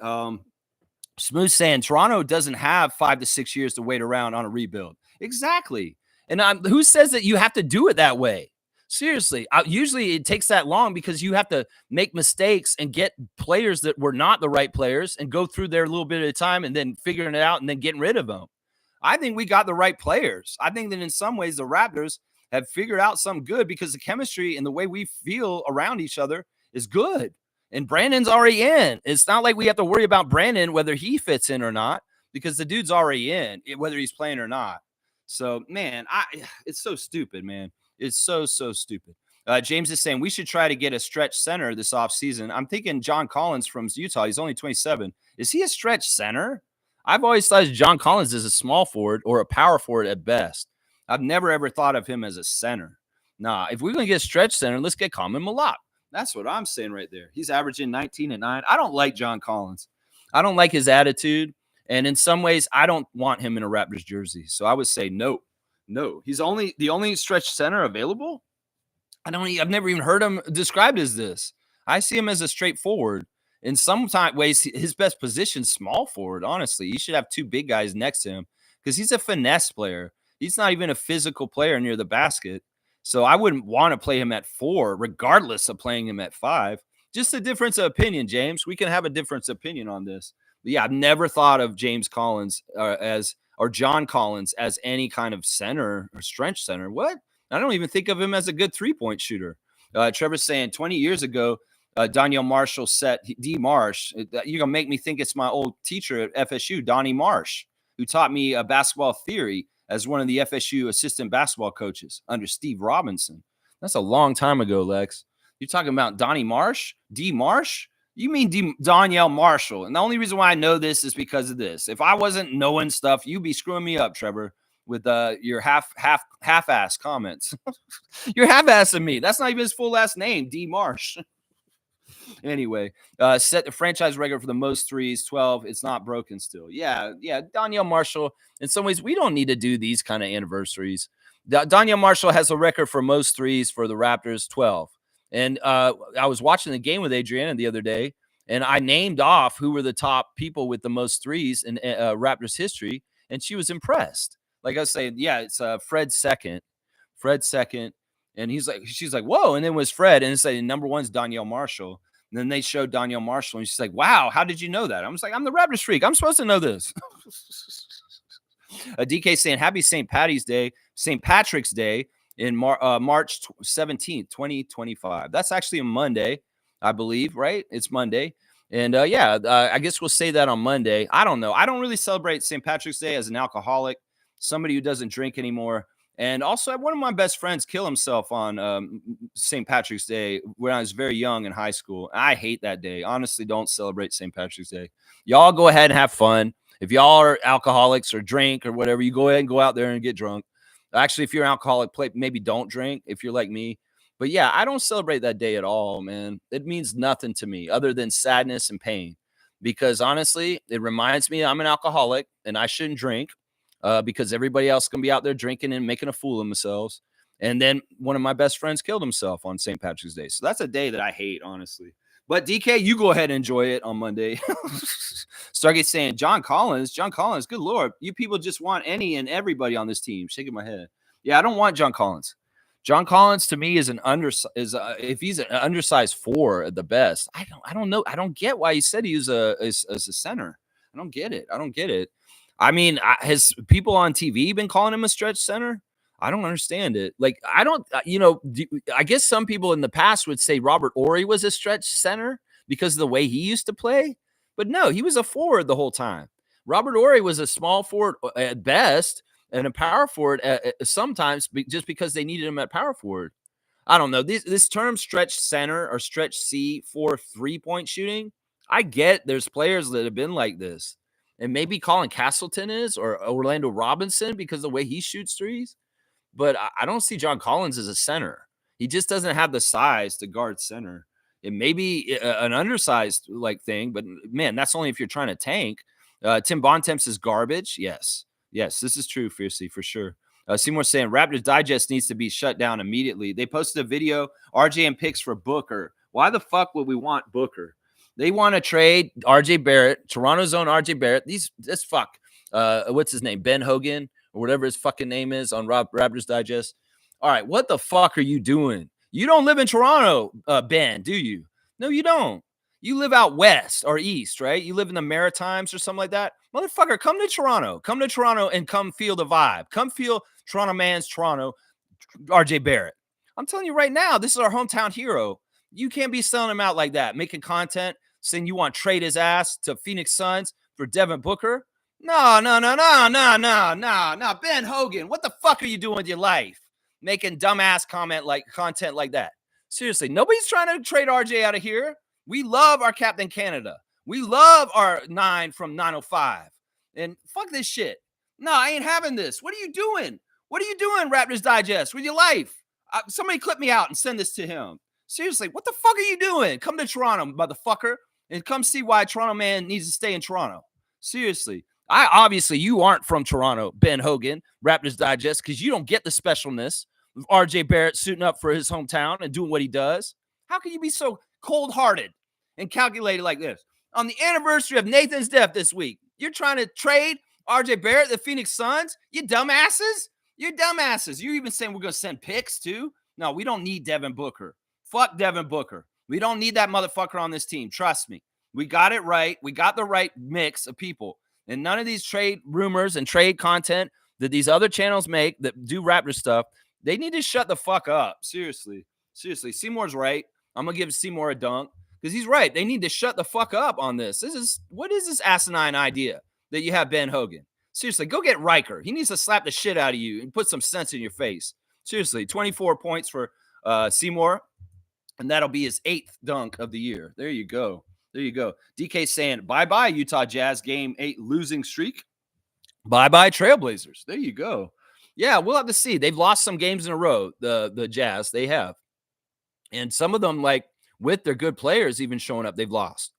Smooth saying Toronto doesn't have 5 to 6 years to wait around on a rebuild. Exactly. And who says that you have to do it that way? Seriously, usually it takes that long because you have to make mistakes and get players that were not the right players and go through there a little bit at a time and then figuring it out and then getting rid of them. I think we got the right players. I think that in some ways the Raptors have figured out something good because the chemistry and the way we feel around each other is good. And Brandon's already in. It's not like we have to worry about Brandon, whether he fits in or not, because the dude's already in, whether he's playing or not. So, man, it's so stupid, man. It's so stupid. James is saying we should try to get a stretch center this offseason. I'm thinking John Collins from Utah. He's only 27. Is he a stretch center? I've always thought John Collins is a small forward or a power forward at best. I've never, ever thought of him as a center. Nah, if we're going to get a stretch center, let's get Common Malak. That's what I'm saying right there. He's averaging 19 and 9. I don't like John Collins. I don't like his attitude. And in some ways, I don't want him in a Raptors jersey. So I would say no. He's the only stretch center available. I've never even heard him described as this. I see him as a straight forward. In some ways, his best position is small forward, honestly. He should have two big guys next to him because he's a finesse player. He's not even a physical player near the basket. So I wouldn't want to play him at 4, regardless of playing him at 5. Just a difference of opinion, James. We can have a difference of opinion on this. But yeah, I've never thought of James Collins or John Collins as any kind of center or stretch center. What? I don't even think of him as a good three-point shooter. Trevor's saying 20 years ago, Danielle Marshall set D. Marsh. You're going to make me think it's my old teacher at FSU, Donnie Marsh, who taught me basketball theory as one of the FSU assistant basketball coaches under Steve Robinson. That's a long time ago, Lex. You're talking about Donnie Marsh? D. Marsh? You mean Danielle Marshall. And the only reason why I know this is because of this. If I wasn't knowing stuff, you'd be screwing me up, Trevor, with your half-ass comments. You're half-assing me. That's not even his full last name, D. Marsh. Anyway, set the franchise record for the most threes, 12. It's not broken still. Yeah, Danielle Marshall. In some ways, we don't need to do these kind of anniversaries. Danielle Marshall has a record for most threes for the Raptors, 12. And I was watching the game with Adriana the other day, and I named off who were the top people with the most threes in Raptors history, and she was impressed. Like I was saying, yeah, it's Fred second. And she's like, whoa. And then it was Fred, and it's like number one's Danielle Marshall. And then they showed Danielle Marshall, and she's like, wow, how did you know that? I was like, I'm the Raptors freak. I'm supposed to know this. DK saying happy St. Patrick's Day in March 17th, 2025. That's actually a Monday, I believe, right? It's Monday. And I guess we'll say that on Monday. I don't know. I don't really celebrate St. Patrick's Day as an alcoholic, somebody who doesn't drink anymore. And also, one of my best friends killed himself on St. Patrick's Day when I was very young in high school. I hate that day. Honestly, don't celebrate St. Patrick's Day. Y'all go ahead and have fun. If y'all are alcoholics or drink or whatever, you go ahead and go out there and get drunk. Actually, if you're an alcoholic, maybe don't drink if you're like me. But yeah, I don't celebrate that day at all, man. It means nothing to me other than sadness and pain. Because honestly, it reminds me I'm an alcoholic and I shouldn't drink. Because everybody else can be out there drinking and making a fool of themselves. And then one of my best friends killed himself on St. Patrick's Day. So that's a day that I hate, honestly. But DK, you go ahead and enjoy it on Monday. Stargate saying, John Collins, good Lord. You people just want any and everybody on this team. Shaking my head. Yeah, I don't want John Collins. John Collins to me is if he's an undersized 4 at the best. I don't know. I don't get why he said he was as a center. I don't get it. I don't get it. I mean, has people on TV been calling him a stretch center? I don't understand it. Like, I don't, I guess some people in the past would say Robert Ory was a stretch center because of the way he used to play. But no, he was a forward the whole time. Robert Ory was a small forward at best and a power forward sometimes just because they needed him at power forward. I don't know. This term stretch center or stretch C for 3-point shooting, I get there's players that have been like this. And maybe Colin Castleton is or Orlando Robinson because of the way he shoots threes. But I don't see John Collins as a center. He just doesn't have the size to guard center. It may be an undersized like thing, but man, that's only if you're trying to tank. Tim Bontemps is garbage. Yes, this is true, Fiercely, for sure. Seymour saying Raptors Digest needs to be shut down immediately. They posted a video, RJ and picks for Booker. Why the fuck would we want Booker? They want to trade RJ Barrett, Toronto's own RJ Barrett. This fuck. What's his name? Ben Hogan or whatever his fucking name is on Raptors Digest. All right, what the fuck are you doing? You don't live in Toronto, Ben, do you? No, you don't. You live out west or east, right? You live in the Maritimes or something like that. Motherfucker, come to Toronto. Come to Toronto and come feel the vibe. Come feel Toronto man's Toronto, RJ Barrett. I'm telling you right now, this is our hometown hero. You can't be selling him out like that, making content, saying you want to trade his ass to Phoenix Suns for Devin Booker. No. Ben Hogan, what the fuck are you doing with your life? Making dumbass content like that. Seriously, nobody's trying to trade RJ out of here. We love our Captain Canada. We love our 9 from 905. And fuck this shit. No, I ain't having this. What are you doing? What are you doing, Raptors Digest, with your life? Somebody clip me out and send this to him. Seriously, what the fuck are you doing? Come to Toronto, motherfucker, and come see why Toronto man needs to stay in Toronto. Seriously. Obviously, you aren't from Toronto, Ben Hogan, Raptors Digest, because you don't get the specialness of RJ Barrett suiting up for his hometown and doing what he does. How can you be so cold-hearted and calculated like this? On the anniversary of Nathan's death this week, you're trying to trade RJ Barrett, the Phoenix Suns? You dumbasses? You're dumbasses. You're even saying we're going to send picks, too? No, we don't need Devin Booker. Fuck Devin Booker. We don't need that motherfucker on this team. Trust me. We got it right. We got the right mix of people. And none of these trade rumors and trade content that these other channels make that do Raptor stuff, they need to shut the fuck up. Seriously. Seymour's right. I'm going to give Seymour a dunk because he's right. They need to shut the fuck up on this. What is this asinine idea that you have Ben Hogan? Seriously, go get Riker. He needs to slap the shit out of you and put some sense in your face. Seriously, 24 points for Seymour, and that'll be his 8th dunk of the year. There you go. DK saying, bye-bye, Utah Jazz game 8 losing streak. Bye-bye, Trailblazers. There you go. Yeah, we'll have to see. They've lost some games in a row, the Jazz. They have. And some of them, like, with their good players even showing up, they've lost.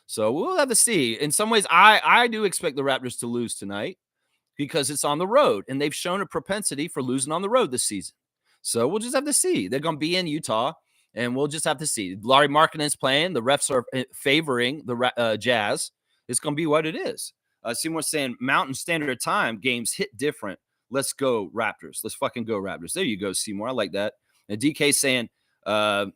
So we'll have to see. In some ways, I do expect the Raptors to lose tonight because it's on the road, and they've shown a propensity for losing on the road this season. So we'll just have to see. They're going to be in Utah. And we'll just have to see. Larry Markkanen's playing. The refs are favoring the Jazz. It's going to be what it is. Seymour saying Mountain Standard Time games hit different. Let's go, Raptors. Let's fucking go, Raptors. There you go, Seymour. I like that. And DK saying, hang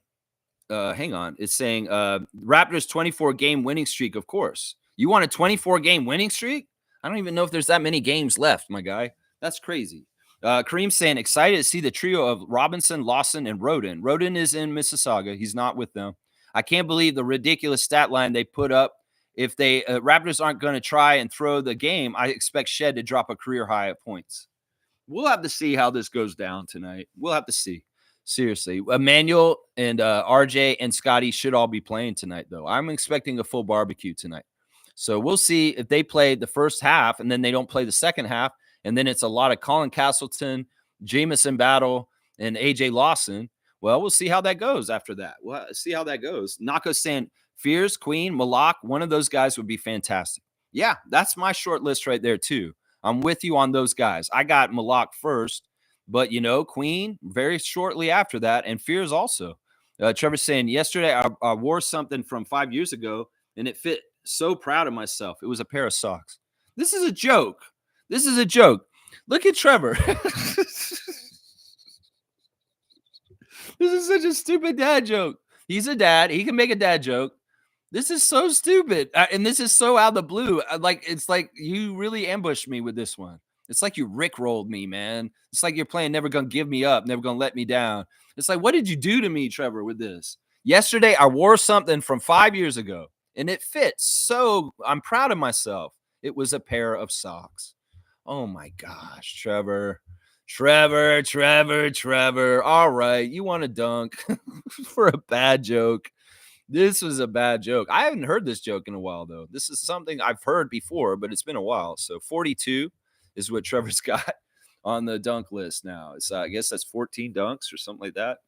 on. It's saying Raptors 24-game winning streak, of course. You want a 24-game winning streak? I don't even know if there's that many games left, my guy. That's crazy. Kareem saying, excited to see the trio of Robinson, Lawson, and Roden. Roden is in Mississauga. He's not with them. I can't believe the ridiculous stat line they put up. If they Raptors aren't going to try and throw the game, I expect Shed to drop a career high of points. We'll have to see how this goes down tonight. We'll have to see. Seriously. Emmanuel and RJ and Scotty should all be playing tonight, though. I'm expecting a full barbecue tonight. So we'll see if they play the first half and then they don't play the second half. And then it's a lot of Colin Castleton, Jamison Battle, and AJ Lawson. Well, we'll see how that goes after that. We'll see how that goes. Nako saying, Fears, Queen, Malak, one of those guys would be fantastic. Yeah, that's my short list right there, too. I'm with you on those guys. I got Malak first, but, Queen very shortly after that, and Fears also. Trevor saying, yesterday I wore something from 5 years ago, and it fit. So proud of myself. It was a pair of socks. This is a joke. Look at Trevor. This is such a stupid dad joke. He's a dad. He can make a dad joke. This is so stupid. And this is so out of the blue. Like, it's like you really ambushed me with this one. It's like you rickrolled me, man. It's like you're playing Never Gonna Give Me Up, Never Gonna Let Me Down. It's like, what did you do to me, Trevor, with this? Yesterday, I wore something from 5 years ago and it fits. So I'm proud of myself. It was a pair of socks. Oh my gosh, Trevor. Trevor. All right. You want to dunk for a bad joke. This was a bad joke. I haven't heard this joke in a while, though. This is something I've heard before, but it's been a while. So 42 is what Trevor's got on the dunk list now. It's I guess that's 14 dunks or something like that.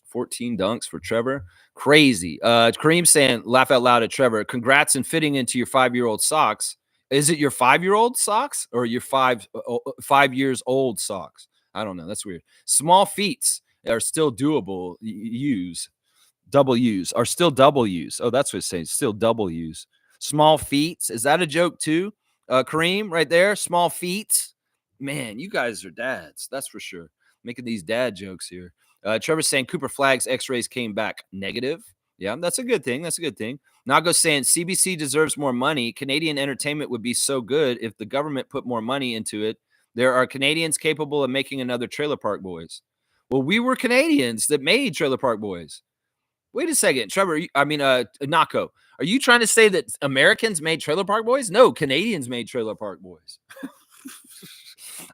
14 dunks for Trevor. Crazy. Kareem saying, laugh out loud at Trevor. Congrats on fitting into your 5-year-old socks. Is it your 5-year-old socks or your 5 years old socks? I don't know. That's weird. Small feats are still doable. Double U's are still double U's. Oh, that's what it's saying. Still double U's. Small feats. Is that a joke too? Kareem, right there. Small feats. Man, you guys are dads. That's for sure. Making these dad jokes here. Trevor's saying Cooper Flagg's x-rays came back negative. Yeah, that's a good thing. That's a good thing. Nago's saying CBC deserves more money. Canadian entertainment would be so good if the government put more money into it. There are Canadians capable of making another Trailer Park Boys. Well, we were Canadians that made Trailer Park Boys. Wait a second, Trevor. Nako, are you trying to say that Americans made Trailer Park Boys? No, Canadians made Trailer Park Boys.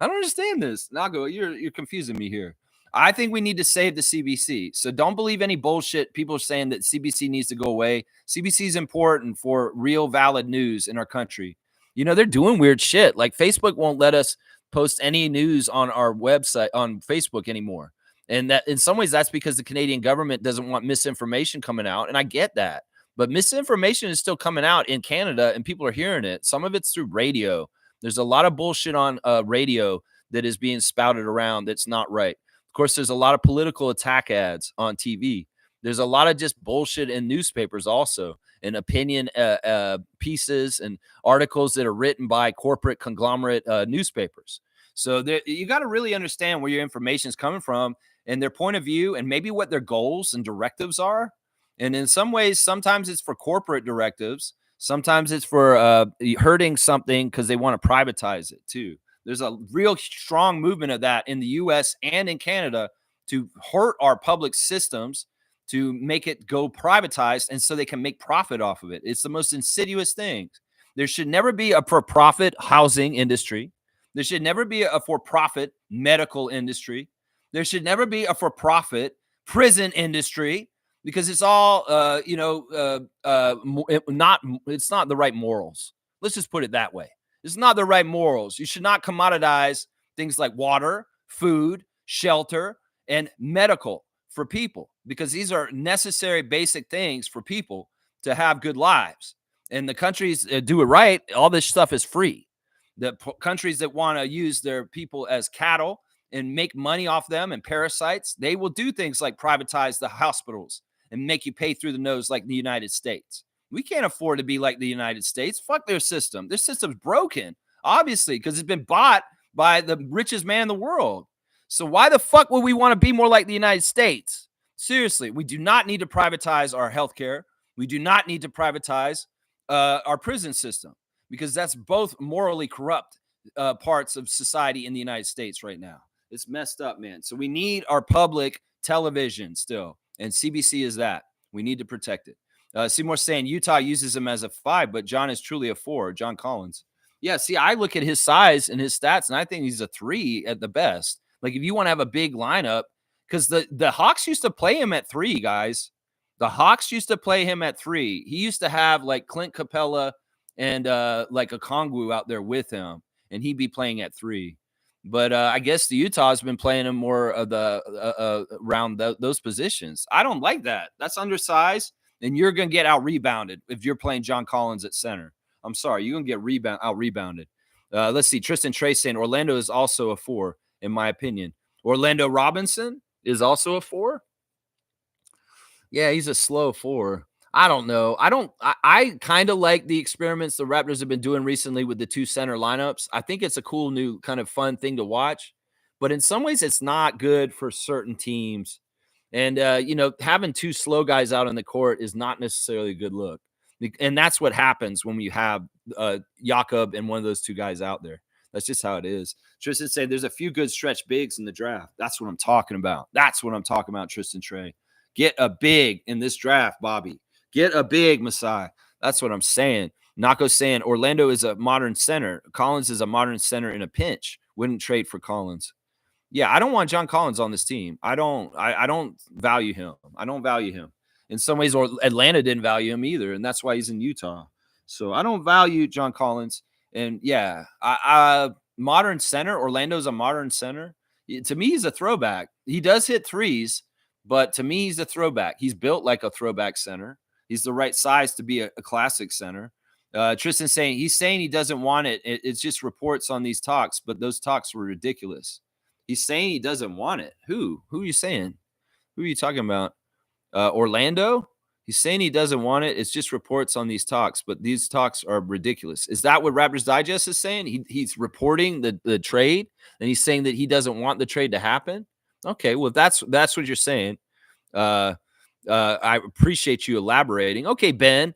I don't understand this. Nako, you're confusing me here. I think we need to save the CBC. So don't believe any bullshit people are saying that CBC needs to go away. CBC is important for real valid news in our country. You know, they're doing weird shit. Like Facebook won't let us post any news on our website on Facebook anymore. And that in some ways, that's because the Canadian government doesn't want misinformation coming out. And I get that. But misinformation is still coming out in Canada and people are hearing it. Some of it's through radio. There's a lot of bullshit on radio that is being spouted around that's not right. Of course, there's a lot of political attack ads on TV. There's a lot of just bullshit in newspapers also, and opinion pieces and articles that are written by corporate conglomerate newspapers. So you got to really understand where your information is coming from and their point of view and maybe what their goals and directives are. And in some ways, sometimes it's for corporate directives. Sometimes it's for hurting something because they want to privatize it too. There's a real strong movement of that in the U.S. and in Canada to hurt our public systems, to make it go privatized, and so they can make profit off of it. It's the most insidious thing. There should never be a for-profit housing industry. There should never be a for-profit medical industry. There should never be a for-profit prison industry because it's all, it's not the right morals. Let's just put it that way. It's not the right morals. You should not commoditize things like water, food, shelter, and medical for people because these are necessary basic things for people to have good lives. And the countries that do it right, all this stuff is free. The countries that want to use their people as cattle and make money off them and parasites, they will do things like privatize the hospitals and make you pay through the nose like the United States. We can't afford to be like the United States. Fuck their system. Their system's broken, obviously, because it's been bought by the richest man in the world. So why the fuck would we want to be more like the United States? Seriously, we do not need to privatize our healthcare. We do not need to privatize our prison system because that's both morally corrupt parts of society in the United States right now. It's messed up, man. So we need our public television still, and CBC is that. We need to protect it. Seymour saying Utah uses him as a 5, but John is truly a 4. John Collins. Yeah, see, I look at his size and his stats, and I think he's a 3 at the best. Like, if you want to have a big lineup, because the Hawks used to play him at 3, guys. The Hawks used to play him at 3. He used to have, like, Clint Capella and, like, a Okongwu out there with him, and he'd be playing at 3. But I guess the Utah has been playing him more of the around those positions. I don't like that. That's undersized. And you're going to get out-rebounded if you're playing John Collins at center. I'm sorry. You're going to get out-rebounded. Let's see. Tristan Trey saying Orlando is also a 4, in my opinion. Orlando Robinson is also a 4. Yeah, he's a slow 4. I don't know. I kind of like the experiments the Raptors have been doing recently with the 2 center lineups. I think it's a cool new kind of fun thing to watch. But in some ways, it's not good for certain teams. And, having two slow guys out on the court is not necessarily a good look. And that's what happens when you have Jakob and one of those two guys out there. That's just how it is. Tristan said there's a few good stretch bigs in the draft. That's what I'm talking about. That's what I'm talking about, Tristan Trey. Get a big in this draft, Bobby. Get a big, Masai. That's what I'm saying. Nako's saying Orlando is a modern center. Collins is a modern center in a pinch. Wouldn't trade for Collins. Yeah, I don't want John Collins on this team. I don't value him. I don't value him. In some ways, or Atlanta didn't value him either, and that's why he's in Utah. So I don't value John Collins. And yeah, modern center. Orlando's a modern center. To me, he's a throwback. He does hit threes, but to me, he's a throwback. He's built like a throwback center. He's the right size to be a classic center. Tristan saying he doesn't want it. It's just reports on these talks, but those talks were ridiculous. He's saying he doesn't want it. Who are you saying? Who are you talking about? Orlando? He's saying he doesn't want it. It's just reports on these talks, but these talks are ridiculous. Is that what Raptors Digest is saying? He's reporting the trade, and he's saying that he doesn't want the trade to happen. Okay, well, that's what you're saying. I appreciate you elaborating. Okay, Ben,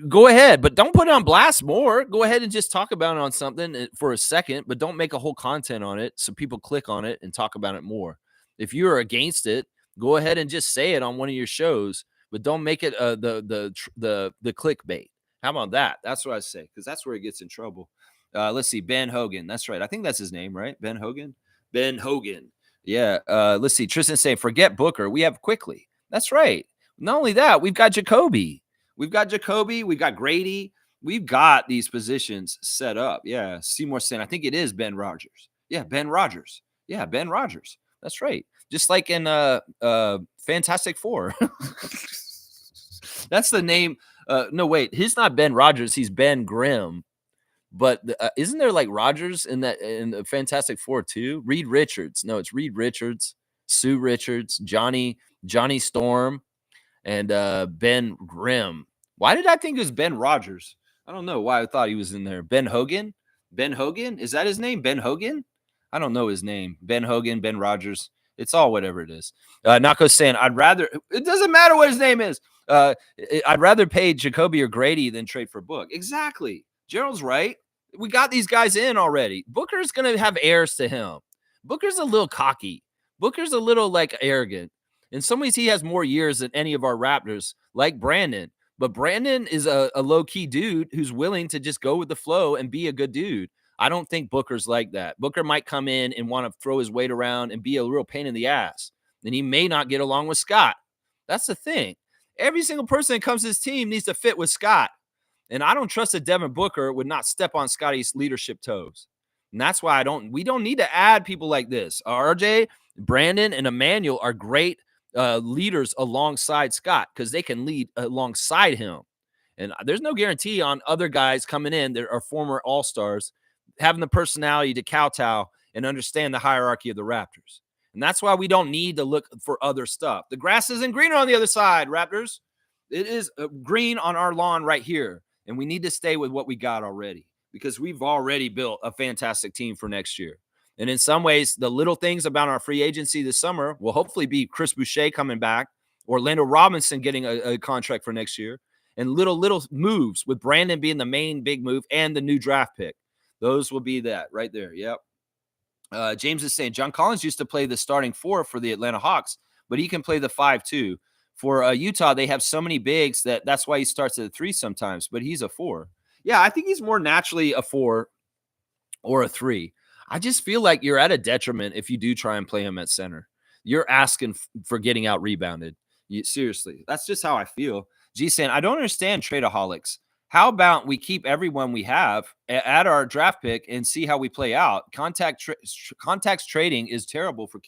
go ahead, but don't put it on blast more. Go ahead and just talk about it on something for a second, but don't make a whole content on it so people click on it and talk about it more. If you're against it, go ahead and just say it on one of your shows, but don't make it the clickbait. How about that? That's what I say, because that's where it gets in trouble. Let's see, Ben Hogan. That's right. I think that's his name, right? Ben Hogan. Ben Hogan. Yeah. Let's see. Tristan saying, forget Booker. We have Quickly. That's right. Not only that, we've got Jacoby. We've got Grady. We've got these positions set up. Yeah. Seymour saying, I think it is Ben Rogers. Yeah, Ben Rogers. Yeah, Ben Rogers. That's right. Just like in Fantastic Four. That's the name. No, wait. He's not Ben Rogers. He's Ben Grimm. But isn't there like Rogers in the Fantastic Four too? Reed Richards. No, it's Reed Richards, Sue Richards, Johnny Storm, and Ben Grimm. Why did I think it was Ben Rogers? I don't know why I thought he was in there. Ben Hogan? Ben Hogan? Is that his name? Ben Hogan? I don't know his name. Ben Hogan, Ben Rogers. It's all whatever it is. Nako's saying, it doesn't matter what his name is. I'd rather pay Jacoby or Grady than trade for Book. Exactly. Gerald's right. We got these guys in already. Booker's going to have heirs to him. Booker's a little cocky. Booker's a little like arrogant. In some ways, he has more years than any of our Raptors, like Brandon. But Brandon is a low-key dude who's willing to just go with the flow and be a good dude. I don't think Booker's like that. Booker might come in and want to throw his weight around and be a real pain in the ass. And he may not get along with Scott. That's the thing. Every single person that comes to this team needs to fit with Scott. And I don't trust that Devin Booker would not step on Scotty's leadership toes. And that's why we don't need to add people like this. RJ, Brandon, and Emmanuel are great leaders alongside Scott because they can lead alongside him. And there's no guarantee on other guys coming in that are former All-Stars having the personality to kowtow and understand the hierarchy of the Raptors. And that's why we don't need to look for other stuff. The grass isn't greener on the other side, Raptors. It is green on our lawn right here. And we need to stay with what we got already because we've already built a fantastic team for next year. And in some ways, the little things about our free agency this summer will hopefully be Chris Boucher coming back, Orlando Robinson getting a contract for next year, and little moves with Brandon being the main big move and the new draft pick. Those will be that right there. Yep. James is saying John Collins used to play the starting four for the Atlanta Hawks, but he can play the 5 too. For Utah, they have so many bigs that's why he starts at a 3 sometimes, but he's a 4. Yeah, I think he's more naturally a 4 or a 3. I just feel like you're at a detriment if you do try and play him at center. You're asking for getting out rebounded. Seriously, that's just how I feel. G saying, I don't understand tradeaholics. How about we keep everyone we have at our draft pick and see how we play out? Context trading is terrible for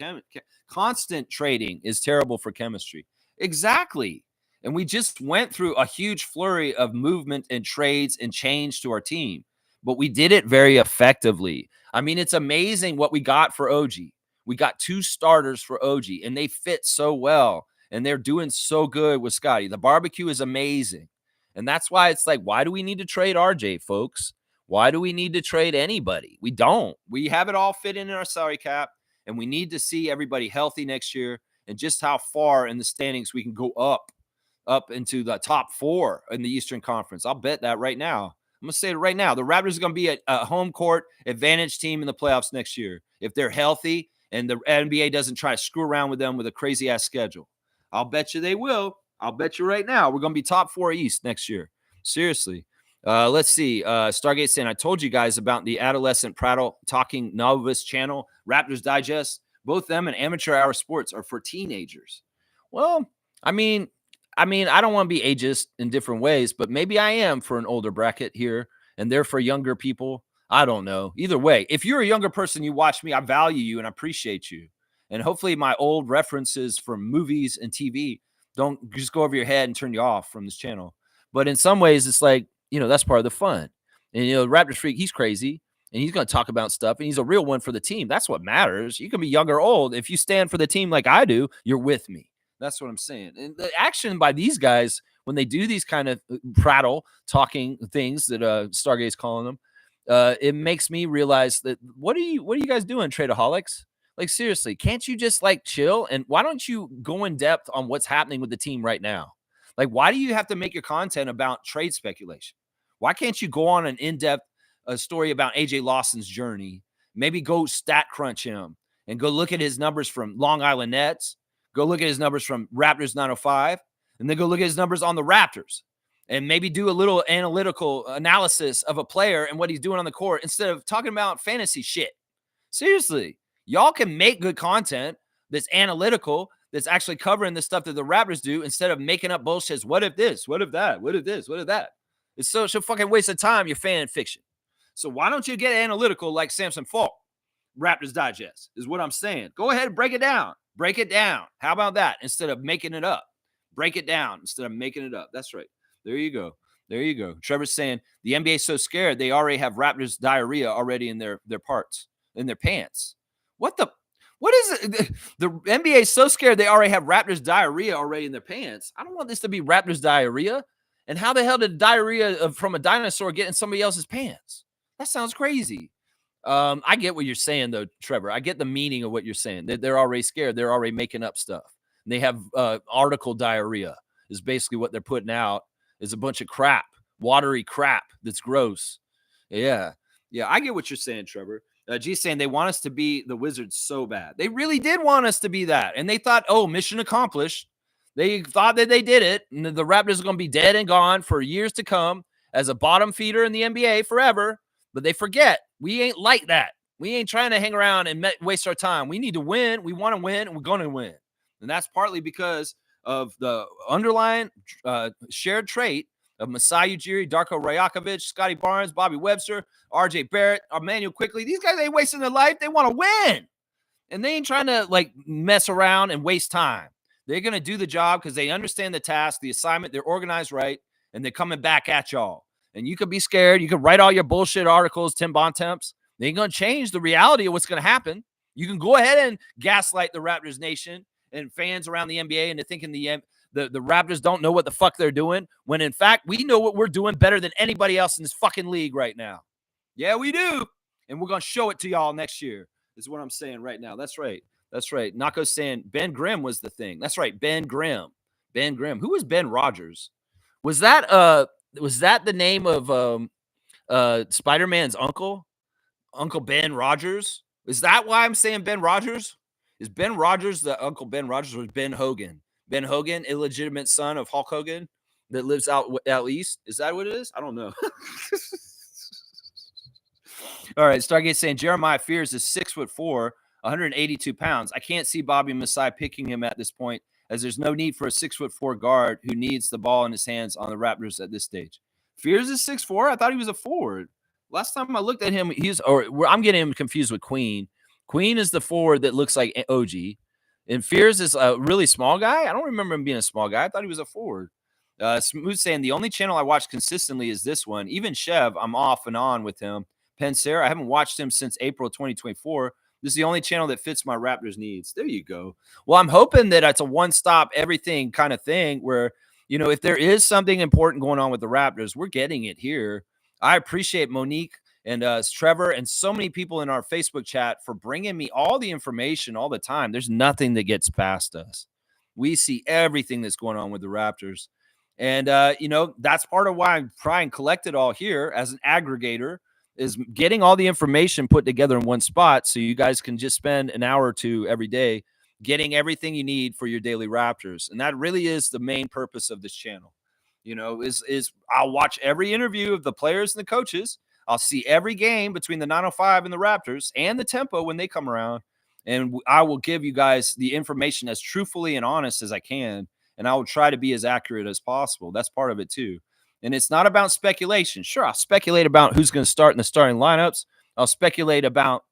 constant trading is terrible for chemistry. Exactly. And we just went through a huge flurry of movement and trades and change to our team, but we did it very effectively. I mean, it's amazing what we got for OG. We got 2 starters for OG, and they fit so well, and they're doing so good with Scotty. The barbecue is amazing. And that's why it's like, why do we need to trade RJ, folks? Why do we need to trade anybody? We don't. We have it all fit in our salary cap, and we need to see everybody healthy next year. and just how far in the standings we can go up into the top 4 in the Eastern Conference. I'll bet that right now. I'm going to say it right now. The Raptors are going to be a home court advantage team in the playoffs next year if they're healthy and the NBA doesn't try to screw around with them with a crazy-ass schedule. I'll bet you they will. I'll bet you right now we're going to be top 4 East next year. Seriously. Let's see. Stargate saying, I told you guys about the Adolescent Prattle Talking Novice channel, Raptors Digest. Both them and Amateur Hour Sports are for teenagers. Well, I mean, I don't want to be ageist in different ways, but maybe I am for an older bracket here, and they're for younger people. I don't know. Either way, if you're a younger person, you watch me, I value you and I appreciate you. And hopefully my old references from movies and TV don't just go over your head and turn you off from this channel. But in some ways, it's like, that's part of the fun. And, Raptors Freak, he's crazy. And he's going to talk about stuff, and he's a real one for the team. That's what matters. You can be young or old. If you stand for the team like I do, you're with me. That's what I'm saying. And the action by these guys, when they do these kind of prattle talking things that Stargate's calling them, it makes me realize that what are you guys doing, Tradeaholics? Like, seriously, can't you just like chill? And why don't you go in depth on what's happening with the team right now? Like, why do you have to make your content about trade speculation? Why can't you go on an in-depth story about AJ Lawson's journey? Maybe go stat crunch him and go look at his numbers from Long Island Nets. Go look at his numbers from Raptors 905, and then go look at his numbers on the Raptors, and maybe do a little analytical analysis of a player and what he's doing on the court instead of talking about fantasy shit. Seriously, y'all can make good content that's analytical, that's actually covering the stuff that the Raptors do instead of making up bullshit. What if this? What if that? What if this? What if that? It's such a fucking waste of time, your fan fiction. So why don't you get analytical like Samson Falk? Raptors Digest is what I'm saying. Go ahead and break it down. Break it down. How about that? Instead of making it up. Break it down instead of making it up. That's right. There you go. There you go. Trevor's saying the NBA is so scared they already have Raptors diarrhea already in their parts, in their pants. What is it? The NBA is so scared they already have Raptors diarrhea already in their pants. I don't want this to be Raptors diarrhea. And how the hell did diarrhea from a dinosaur get in somebody else's pants? That sounds crazy. I get what you're saying, though, Trevor. I get the meaning of what you're saying. They're already scared. They're already making up stuff. And they have article diarrhea is basically what they're putting out is a bunch of crap, watery crap that's gross. Yeah. I get what you're saying, Trevor. G's saying they want us to be the Wizards so bad. They really did want us to be that. And they thought, mission accomplished. They thought that they did it. And the Raptors are going to be dead and gone for years to come as a bottom feeder in the NBA forever. But they forget we ain't like that. We ain't trying to hang around and waste our time. We need to win. We want to win, and we're going to win. And that's partly because of the underlying shared trait of Masai Ujiri, Darko Rajakovic, Scotty Barnes, Bobby Webster, RJ Barrett, Emmanuel Quickley. These guys ain't wasting their life. They want to win. And they ain't trying to mess around and waste time. They're going to do the job because they understand the task, the assignment. They're organized right, and they're coming back at y'all. And you could be scared. You could write all your bullshit articles, Tim Bontemps. They ain't going to change the reality of what's going to happen. You can go ahead and gaslight the Raptors nation and fans around the NBA into thinking the Raptors don't know what the fuck they're doing, when in fact, we know what we're doing better than anybody else in this fucking league right now. Yeah, we do. And we're going to show it to y'all next year, is what I'm saying right now. That's right. That's right. Nako's saying Ben Grimm was the thing. That's right. Ben Grimm. Ben Grimm. Who was Ben Rogers? Was that the name of Spider-Man's uncle? Uncle Ben Rogers? Is that why I'm saying Ben Rogers? Is Ben Rogers the Uncle Ben Rogers, or Ben Hogan? Ben Hogan, illegitimate son of Hulk Hogan that lives out east? Is that what it is? I don't know. All right, Stargate saying Jeremiah Fears is 6'4", 182 pounds. I can't see Bobby Masai picking him at this point, as there's no need for a 6'4" guard who needs the ball in his hands on the Raptors at this stage. Fears is 6'4"? I thought he was a forward. Last time I looked at him, I'm getting him confused with Queen. Queen is the forward that looks like OG. And Fears is a really small guy. I don't remember him being a small guy. I thought he was a forward. Smooth saying the only channel I watch consistently is this one. Even Chev, I'm off and on with him. Pensera, I haven't watched him since April 2024. This is the only channel that fits my Raptors needs. There you go. Well, I'm hoping that it's a one-stop everything kind of thing where, if there is something important going on with the Raptors, we're getting it here. I appreciate Monique And it's Trevor and so many people in our Facebook chat for bringing me all the information all the time. There's nothing that gets past us. We see everything that's going on with the Raptors. And, that's part of why I try and collect it all here as an aggregator, is getting all the information put together in one spot so you guys can just spend an hour or two every day getting everything you need for your daily Raptors. And that really is the main purpose of this channel. Is I'll watch every interview of the players and the coaches. I'll see every game between the 905 and the Raptors and the Tempo when they come around. And I will give you guys the information as truthfully and honest as I can. And I will try to be as accurate as possible. That's part of it too. And it's not about speculation. Sure, I'll speculate about who's going to start in the starting lineups. I'll speculate about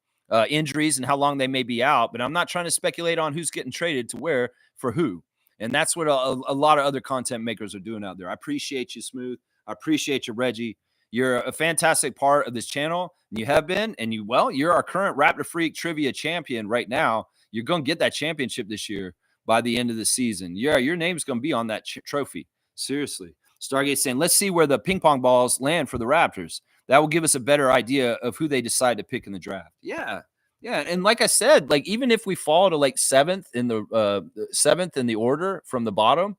injuries and how long they may be out, but I'm not trying to speculate on who's getting traded to where for who. And that's what a lot of other content makers are doing out there. I appreciate you, Smooth. I appreciate you, Reggie. You're a fantastic part of this channel. You have been, and you're our current Raptor Freak trivia champion right now. You're going to get that championship this year by the end of the season. Yeah, your name's going to be on that trophy. Seriously. Stargate saying, let's see where the ping pong balls land for the Raptors. That will give us a better idea of who they decide to pick in the draft. Yeah. Yeah. And like I said, like even if we fall to like seventh in the order from the bottom,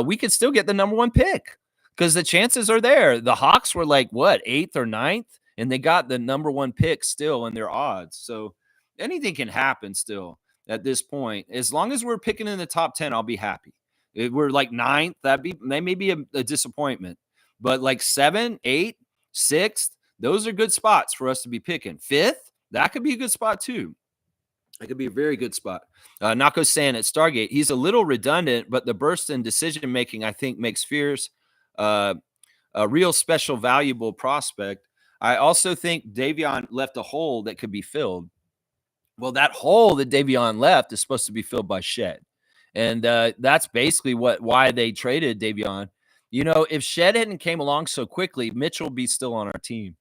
we could still get the number one pick because the chances are there. The Hawks were like what, 8th or 9th, and they got the number one pick still in their odds. So anything can happen still at this point. As long as we're picking in the top 10, I'll be happy. If we're like 9th, that may be a disappointment. But like 7, 8, 6th, those are good spots for us to be picking. 5th, that could be a good spot too. It could be a very good spot. Nako's saying at Stargate, he's a little redundant, but the burst in decision making, I think, makes Fierce a real special, valuable prospect. I also think Davion left a hole that could be filled. Well, that hole that Davion left is supposed to be filled by Shed. And that's basically why they traded Davion. If Shed hadn't came along so quickly, Mitchell would be still on our team.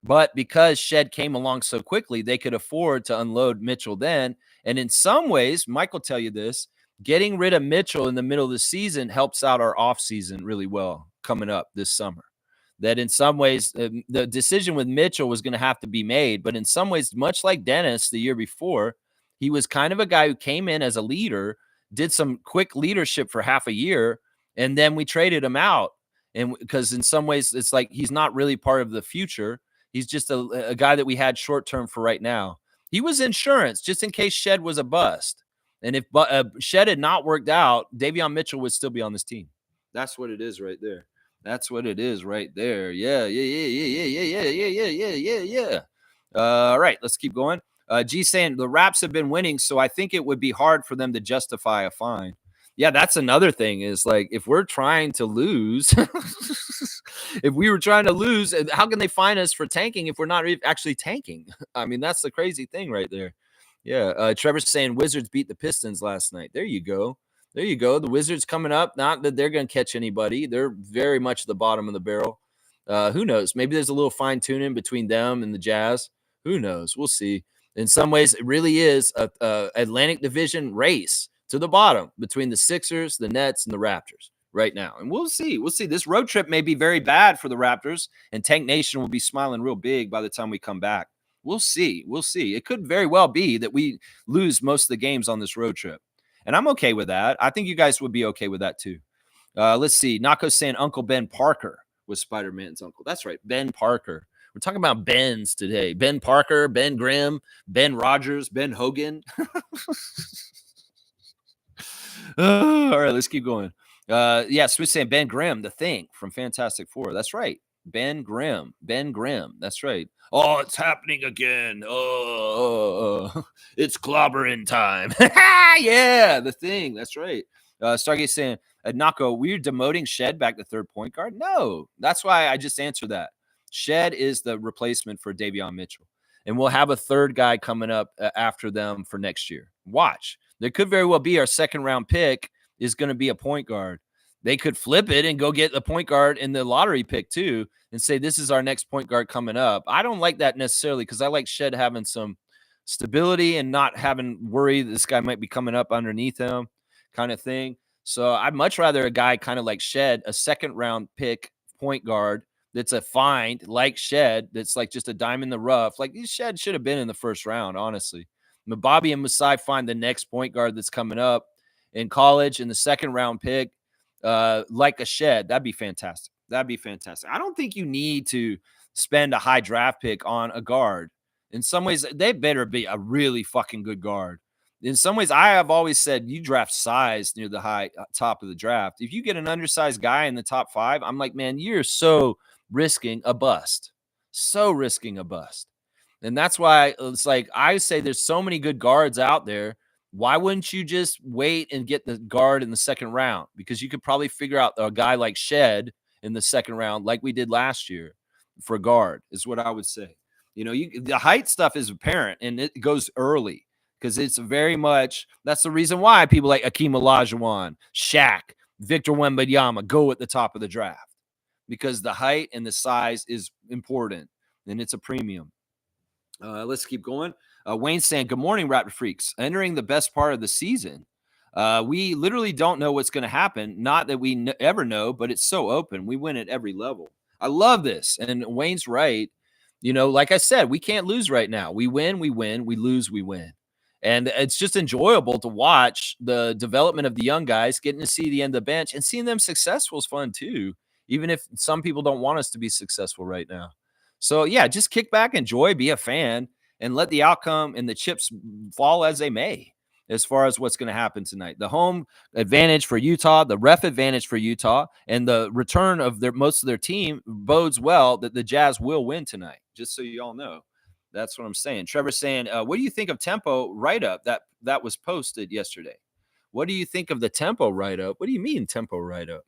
But because Shed came along so quickly, they could afford to unload Mitchell then. And in some ways, Mike will tell you this, getting rid of Mitchell in the middle of the season helps out our offseason really well coming up this summer. That in some ways, the decision with Mitchell was going to have to be made. But in some ways, much like Dennis the year before, he was kind of a guy who came in as a leader, did some quick leadership for half a year, and then we traded him out. And because in some ways, it's like he's not really part of the future. He's just a guy that we had short term for right now. He was insurance just in case Shed was a bust. And if Shed had not worked out, Davion Mitchell would still be on this team. That's what it is right there. That's what it is right there. Yeah. All right, let's keep going. G saying the Raps have been winning, so I think it would be hard for them to justify a fine. Yeah, that's another thing is like if we're trying to lose, if we were trying to lose, how can they fine us for tanking if we're not actually tanking? I mean, that's the crazy thing right there. Yeah. Trevor's saying Wizards beat the Pistons last night. There you go. There you go. The Wizards coming up. Not that they're going to catch anybody. They're very much at the bottom of the barrel. Who knows? Maybe there's a little fine tuning between them and the Jazz. Who knows? We'll see. In some ways, it really is a Atlantic Division race to the bottom between the Sixers, the Nets, and the Raptors right now. And we'll see. We'll see. This road trip may be very bad for the Raptors, and Tank Nation will be smiling real big by the time we come back. We'll see. We'll see. It could very well be that we lose most of the games on this road trip. And I'm okay with that. I think you guys would be okay with that too. Let's see. Nako's saying Uncle Ben Parker was Spider-Man's uncle. That's right. Ben Parker. We're talking about Bens today. Ben Parker, Ben Grimm, Ben Rogers, Ben Hogan. All right, let's keep going. Yeah, Swiss saying Ben Grimm, the Thing from Fantastic Four. That's right. Ben Grimm. Ben Grimm. That's right. Oh, it's happening again. Oh, it's clobbering time. Yeah, the Thing. That's right. Stargate saying, Nako, we're demoting Shed back to third point guard? No, that's why I just answered that. Shed is the replacement for Davion Mitchell. And we'll have a third guy coming up after them for next year. Watch. There could very well be our second round pick is going to be a point guard. They could flip it and go get the point guard in the lottery pick too and say, this is our next point guard coming up. I don't like that necessarily because I like Shed having some stability and not having worry this guy might be coming up underneath him kind of thing. So I'd much rather a guy kind of like Shed, a second round pick point guard that's a find like Shed, that's like just a dime in the rough. Like Shed should have been in the first round, honestly. But Bobby and Masai find the next point guard that's coming up in college in the second round pick, like a Shed. That'd be fantastic. That'd be fantastic. I don't think you need to spend a high draft pick on a guard. In some ways, they better be a really fucking good guard. In some ways, I have always said you draft size near the high top of the draft. If you get an undersized guy in the top 5, I'm like, man, you're so risking a bust. So risking a bust. And that's why it's like I say there's so many good guards out there. Why wouldn't you just wait and get the guard in the second round? Because you could probably figure out a guy like Shed in the second round, like we did last year for guard, is what I would say. The height stuff is apparent and it goes early because it's very much that's the reason why people like Akeem Olajuwon, Shaq, Victor Wembanyama go at the top of the draft because the height and the size is important and it's a premium. Let's keep going. Wayne saying, good morning, Raptor Freaks. Entering the best part of the season. We literally don't know what's going to happen. Not that we ever know, but it's so open. We win at every level. I love this. And Wayne's right. Like I said, we can't lose right now. We win, we win. We lose, we win. And it's just enjoyable to watch the development of the young guys, getting to see the end of the bench and seeing them successful is fun too, even if some people don't want us to be successful right now. So, yeah, just kick back, enjoy, be a fan, and let the outcome and the chips fall as they may as far as what's going to happen tonight. The home advantage for Utah, the ref advantage for Utah, and the return of most of their team bodes well that the Jazz will win tonight, just so you all know. That's what I'm saying. Trevor's saying, what do you think of Tempo write-up that was posted yesterday? What do you think of the Tempo write-up? What do you mean Tempo write-up?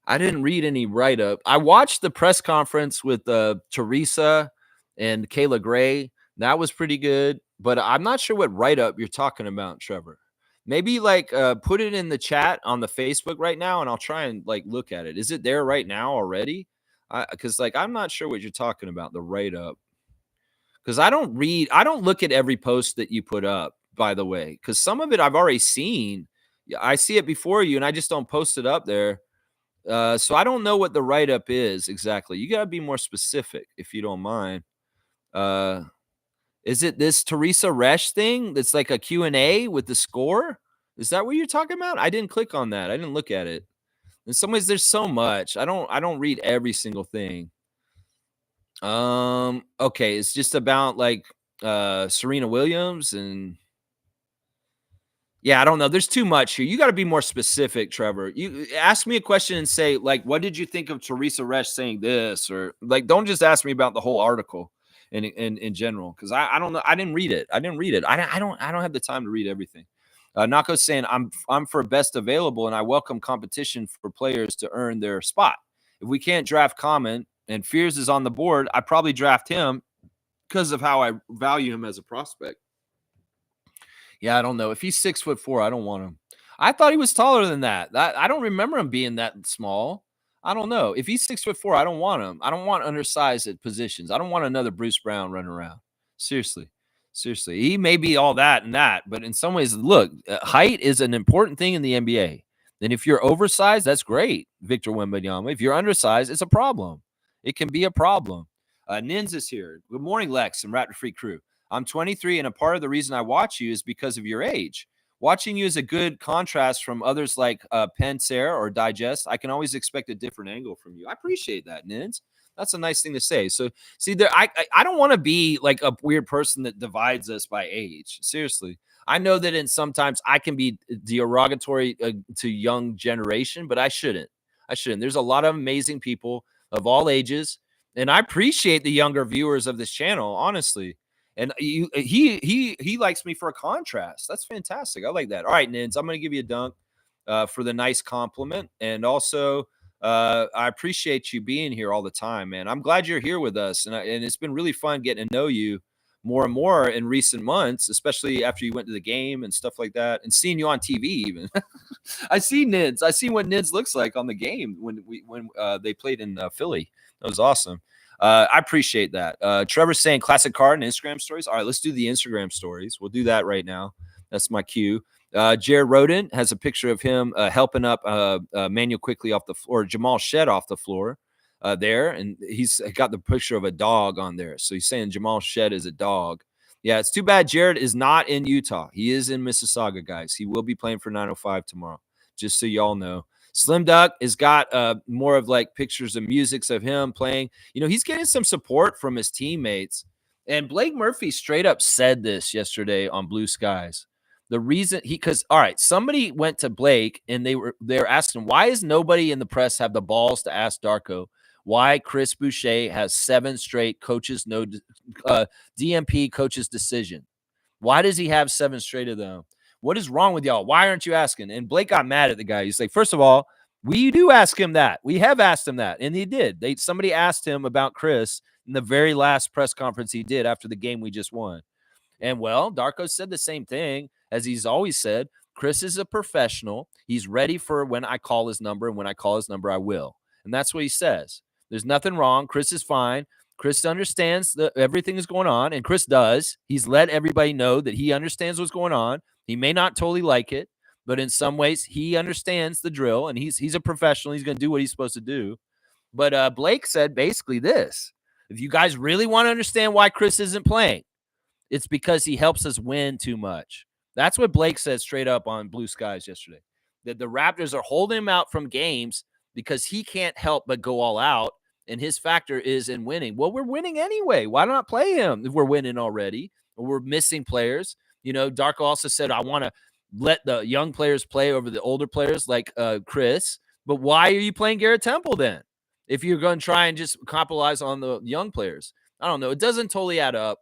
I didn't read any write-up. I watched the press conference with Teresa and Kayla Gray. That was pretty good, but I'm not sure what write-up you're talking about, Trevor. Maybe put it in the chat on the Facebook right now, and I'll try and look at it. Is it there right now already? Because I'm not sure what you're talking about, the write-up. Because I don't look at every post that you put up, by the way, because some of it I've already seen. I see it before you, and I just don't post it up there. So I don't know what the write-up is exactly. You got to be more specific if you don't mind. Is it this Teresa Resch thing that's like a Q&A with the score? Is that what you're talking about? I didn't click on that. I didn't look at it. In some ways, there's so much. I don't read every single thing. Okay, it's just about Serena Williams and yeah, I don't know. There's too much here. You got to be more specific, Trevor. You ask me a question and say, what did you think of Teresa Resch saying this? Or don't just ask me about the whole article in general. Cause I don't know. I didn't read it. I don't have the time to read everything. Nako's saying I'm for best available and I welcome competition for players to earn their spot. If we can't draft Common and Fears is on the board, I probably draft him because of how I value him as a prospect. Yeah, I don't know. If he's 6'4", I don't want him. I thought he was taller than that. I don't remember him being that small. I don't know. If he's 6'4", I don't want him. I don't want undersized at positions. I don't want another Bruce Brown running around. Seriously. He may be all that and that, but in some ways, look, height is an important thing in the NBA. And if you're oversized, that's great, Victor Wembanyama. If you're undersized, it's a problem. It can be a problem. Nins is here. Good morning, Lex and Raptor Free crew. I'm 23, and a part of the reason I watch you is because of your age. Watching you is a good contrast from others like Pensair or Digest. I can always expect a different angle from you. I appreciate that, Nins. That's a nice thing to say. So, see, I don't want to be like a weird person that divides us by age. Seriously. I know that sometimes I can be derogatory to young generation, but I shouldn't. There's a lot of amazing people of all ages, and I appreciate the younger viewers of this channel, honestly. And he likes me for a contrast. That's fantastic. I like that. All right, Nins, I'm going to give you a dunk for the nice compliment. And also, I appreciate you being here all the time, man. I'm glad you're here with us. And it's been really fun getting to know you more and more in recent months, especially after you went to the game and stuff like that, and seeing you on TV even. I see Nids. I see what Nids looks like on the game when they played in Philly. That was awesome. I appreciate that. Trevor's saying classic card and Instagram stories. All right, let's do the Instagram stories. We'll do that right now. That's my cue. Jared Roden has a picture of him helping up Manuel Quickly off the floor, Jamal Shed off the floor. there, and he's got the picture of a dog on there. So he's saying Jamal Shead is a dog. Yeah, it's too bad Jared is not in Utah. He is in Mississauga, guys. He will be playing for 905 tomorrow, just so y'all know. Slim Duck has got more of like pictures and musics of him playing. He's getting some support from his teammates. And Blake Murphy straight up said this yesterday on Blue Skies. The reason because all right, somebody went to Blake and they were asking, why is nobody in the press have the balls to ask Darko why Chris Boucher has 7 straight DMP coaches decision? Why does he have 7 straight of them? What is wrong with y'all? Why aren't you asking? And Blake got mad at the guy. He's like, first of all, we do ask him that. We have asked him that, and he did. Somebody asked him about Chris in the very last press conference he did after the game we just won. And well, Darko said the same thing as he's always said. Chris is a professional. He's ready for when I call his number, and when I call his number, I will. And that's what he says. There's nothing wrong. Chris is fine. Chris understands that everything is going on, and Chris does. He's let everybody know that he understands what's going on. He may not totally like it, but in some ways, he understands the drill, and he's a professional. He's going to do what he's supposed to do. But Blake said basically this. If you guys really want to understand why Chris isn't playing, it's because he helps us win too much. That's what Blake said straight up on Blue Skies yesterday. That the Raptors are holding him out from games because he can't help but go all out, and his factor is in winning. Well, we're winning anyway. Why not play him if we're winning already? Or we're missing players. Darko also said, I want to let the young players play over the older players like Chris. But why are you playing Garrett Temple then? If you're going to try and just capitalize on the young players. I don't know. It doesn't totally add up.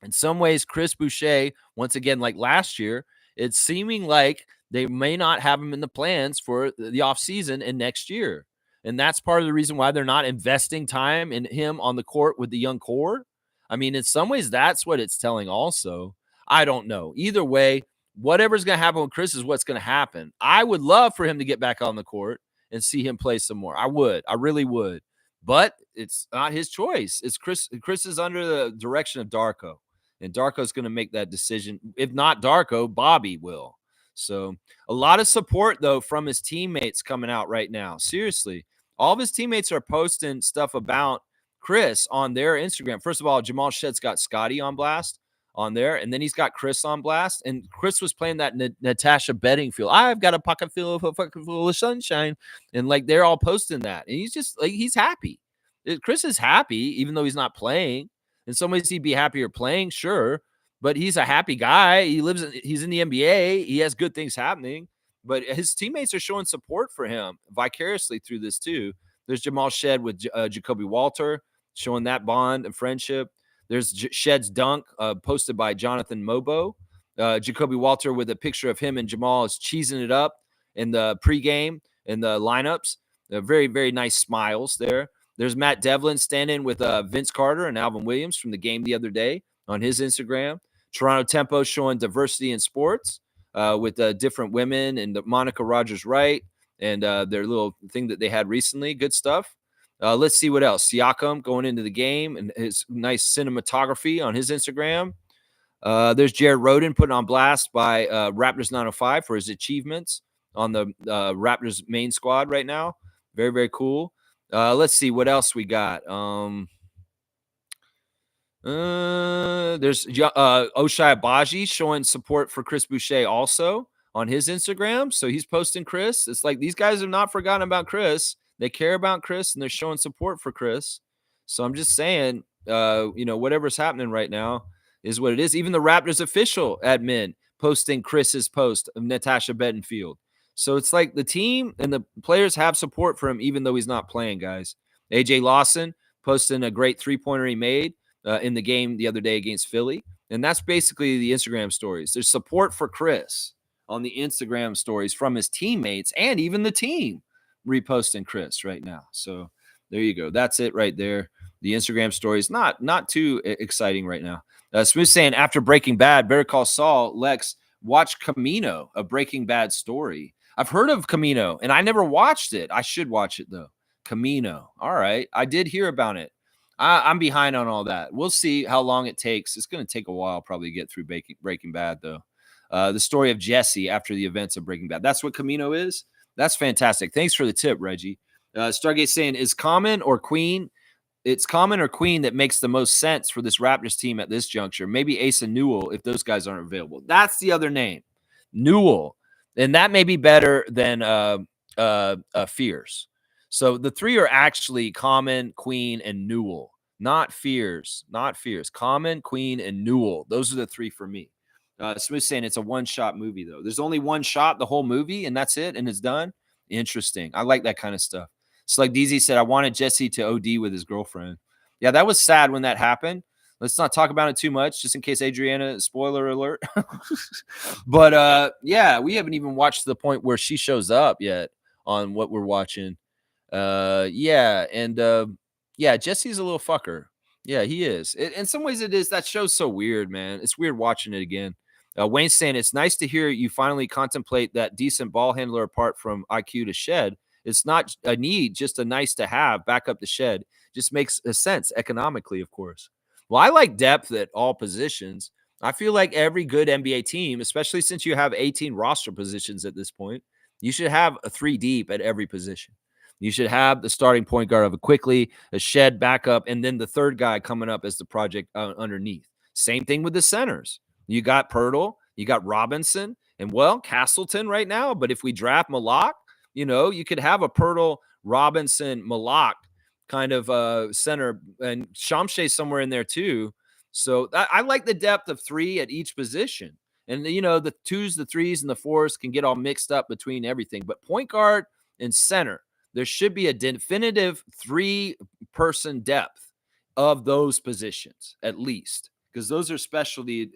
In some ways, Chris Boucher, once again, like last year, it's seeming like they may not have him in the plans for the offseason and next year. And that's part of the reason why they're not investing time in him on the court with the young core. I mean, in some ways, that's what it's telling also. I don't know. Either way, whatever's going to happen with Chris is what's going to happen. I would love for him to get back on the court and see him play some more. I would. I really would. But it's not his choice. It's Chris. Chris is under the direction of Darko. And Darko's going to make that decision. If not Darko, Bobby will. So a lot of support, though, from his teammates coming out right now. Seriously. All of his teammates are posting stuff about Chris on their Instagram. First of all, Jamal Shead's got Scotty on blast on there, and then he's got Chris on blast. And Chris was playing that Natasha Bedingfield. I've got a pocket full of sunshine. And, like, they're all posting that. And he's just, like, he's happy. Chris is happy, even though he's not playing. In some ways, he'd be happier playing, sure, but he's a happy guy. He's in the NBA. He has good things happening, but his teammates are showing support for him vicariously through this too. There's Jamal Shead with Jacoby Walter showing that bond and friendship. There's Shead's dunk posted by Jonathan Mobo. Jacoby Walter with a picture of him and Jamal is cheesing it up in the pregame in the lineups. Very, very nice smiles there. There's Matt Devlin standing with Vince Carter and Alvin Williams from the game the other day on his Instagram. Toronto Tempo showing diversity in sports with different women and Monica Rogers-Wright and their little thing that they had recently. Good stuff. Let's see what else. Siakam going into the game and his nice cinematography on his Instagram. There's Jared Roden putting on blast by Raptors 905 for his achievements on the Raptors main squad right now. Very, very cool. Let's see what else we got. There's Oshai Abaji showing support for Chris Boucher also on his Instagram. So he's posting Chris. It's like these guys have not forgotten about Chris. They care about Chris and they're showing support for Chris. So I'm just saying, whatever's happening right now is what it is. Even the Raptors official admin posting Chris's post of Natasha Bedingfield. So it's like the team and the players have support for him, even though he's not playing, guys. AJ Lawson posting a great three-pointer he made in the game the other day against Philly. And that's basically the Instagram stories. There's support for Chris on the Instagram stories from his teammates and even the team reposting Chris right now. So there you go. That's it right there. The Instagram stories, not too exciting right now. Smooth saying, after Breaking Bad, Better Call Saul, Lex, watch Camino, a Breaking Bad story. I've heard of Camino, and I never watched it. I should watch it, though. Camino. All right. I did hear about it. I'm behind on all that. We'll see how long it takes. It's going to take a while probably to get through Breaking Bad, though. The story of Jesse after the events of Breaking Bad. That's what Camino is? That's fantastic. Thanks for the tip, Reggie. Stargate saying, is Common or Queen? It's Common or Queen that makes the most sense for this Raptors team at this juncture. Maybe Asa Newell if those guys aren't available. That's the other name, Newell, and that may be better than Fears. So the three are actually Common, Queen, and Newell, not Fears, not Fears. Common, Queen, and Newell. Those are the three for me. Smith saying it's a one-shot movie though. There's only one shot the whole movie, and that's it, and it's done. Interesting. I like that kind of stuff. So like DZ said, I wanted Jesse to OD with his girlfriend. Yeah, that was sad when that happened. Let's not talk about it too much, just in case Adriana, spoiler alert. But yeah, we haven't even watched the point where she shows up yet on what we're watching. Yeah, and yeah, Jesse's a little fucker. Yeah, he is. In some ways, it is. That show's so weird, man. It's weird watching it again. Wayne's saying it's nice to hear you finally contemplate that decent ball handler apart from IQ to shed. It's not a need, just a nice to have. Back up the shed just makes a sense economically, of course. Well, I like depth at all positions. I feel like every good NBA team, especially since you have 18 roster positions at this point, you should have a 3 deep at every position. You should have the starting point guard of a Quickly, a Shed backup, and then the third guy coming up as the project underneath. Same thing with the centers. You got Pirtle, you got Robinson, and well, Castleton right now. But if we draft Malak, you could have a Pirtle, Robinson, Malak kind of center, and Shamshay somewhere in there too. So I like the depth of 3 at each position. And, the 2s, the 3s, and the 4s can get all mixed up between everything. But point guard and center, there should be a definitive 3-person depth of those positions, at least, because those are specialty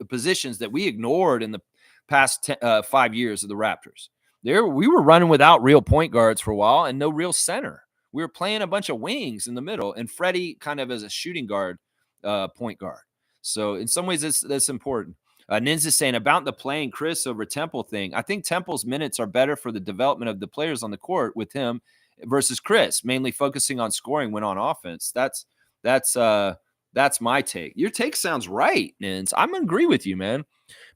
positions that we ignored in the past 5 years of the Raptors. We were running without real point guards for a while and no real center. We were playing a bunch of wings in the middle, and Freddie kind of as a shooting guard, point guard. So in some ways, that's important. Ninja saying about the playing Chris over Temple thing. I think Temple's minutes are better for the development of the players on the court with him versus Chris, mainly focusing on scoring when on offense. That's my take. Your take sounds right, Nins. I'm gonna agree with you, man.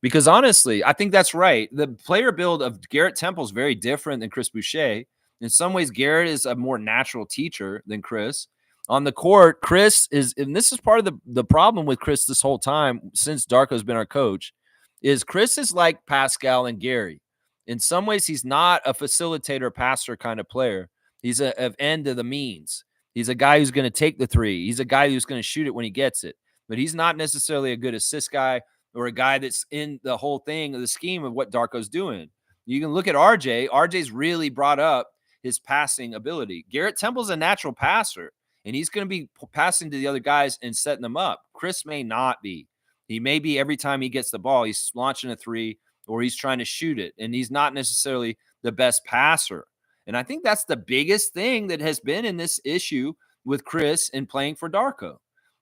Because honestly, I think that's right. The player build of Garrett Temple is very different than Chris Boucher. In some ways, Garrett is a more natural teacher than Chris. On the court, Chris is, and this is part of the problem with Chris this whole time since Darko's been our coach, is Chris is like Pascal and Gary. In some ways, he's not a facilitator, passer kind of player. He's an end of the means. He's a guy who's going to take the 3. He's a guy who's going to shoot it when he gets it. But he's not necessarily a good assist guy or a guy that's in the whole thing of the scheme of what Darko's doing. You can look at RJ. RJ's really brought up his passing ability. Garrett Temple's a natural passer, and he's going to be passing to the other guys and setting them up. Chris may not be. He may be every time he gets the ball, he's launching a 3 or he's trying to shoot it, and he's not necessarily the best passer. And I think that's the biggest thing that has been in this issue with Chris in playing for Darko.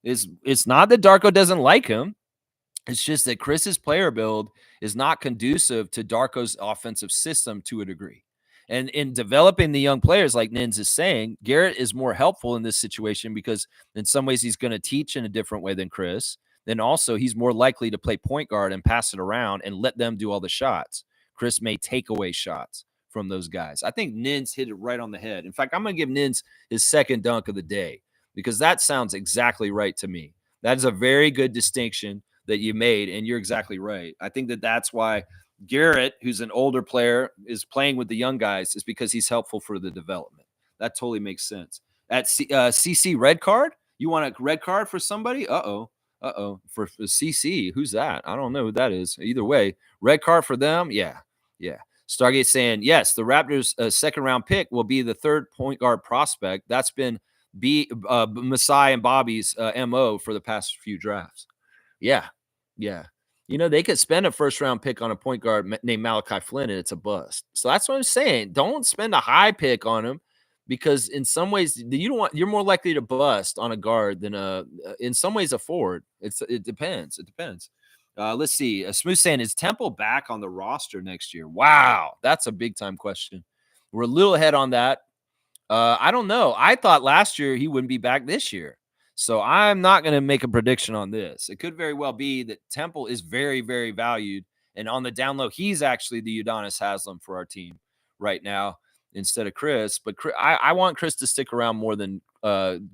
It's not that Darko doesn't like him. It's just that Chris's player build is not conducive to Darko's offensive system to a degree. And in developing the young players, like Nins is saying, Garrett is more helpful in this situation because in some ways he's going to teach in a different way than Chris. Then also he's more likely to play point guard and pass it around and let them do all the shots. Chris may take away shots from those guys. I think Nins hit it right on the head. In fact, I'm going to give Nins his second dunk of the day because that sounds exactly right to me. That is a very good distinction that you made, and you're exactly right. I think that's why Garrett, who's an older player, is playing with the young guys, is because he's helpful for the development. That totally makes sense. At CC red card, you want a red card for somebody? For CC, who's that? I don't know who that is. Either way, red card for them. Yeah. Stargate saying yes, the Raptors' second round pick will be the 3rd point guard prospect. That's been Masai and Bobby's MO for the past few drafts. Yeah. They could spend a 1st round pick on a point guard named Malachi Flynn, and it's a bust. So that's what I'm saying. Don't spend a high pick on him because in some ways you're more likely to bust on a guard than in some ways a forward. It depends. Let's see. Smooth saying, is Temple back on the roster next year? Wow, that's a big time question. We're a little ahead on that. I don't know. I thought last year he wouldn't be back this year. So I'm not going to make a prediction on this. It could very well be that Temple is very, very valued. And on the down low, he's actually the Udonis Haslam for our team right now. instead of Chris. But I want Chris to stick around more than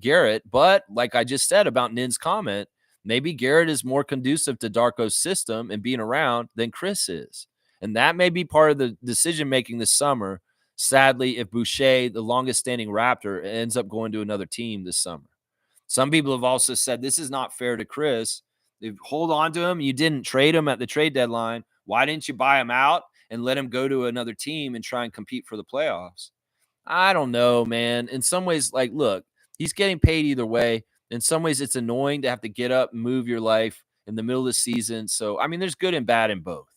Garrett. But like I just said about Nin's comment, maybe Garrett is more conducive to Darko's system and being around than Chris is. And that may be part of the decision making this summer. Sadly, if Boucher, the longest standing Raptor, ends up going to another team this summer. Some people have also said this is not fair to Chris. If hold on to him, you didn't trade him at the trade deadline. Why didn't you buy him out and let him go to another team and try and compete for the playoffs? I don't know, man. In some ways, like, look, he's getting paid either way. In some ways, it's annoying to have to get up and move your life in the middle of the season. So, I mean, there's good and bad in both.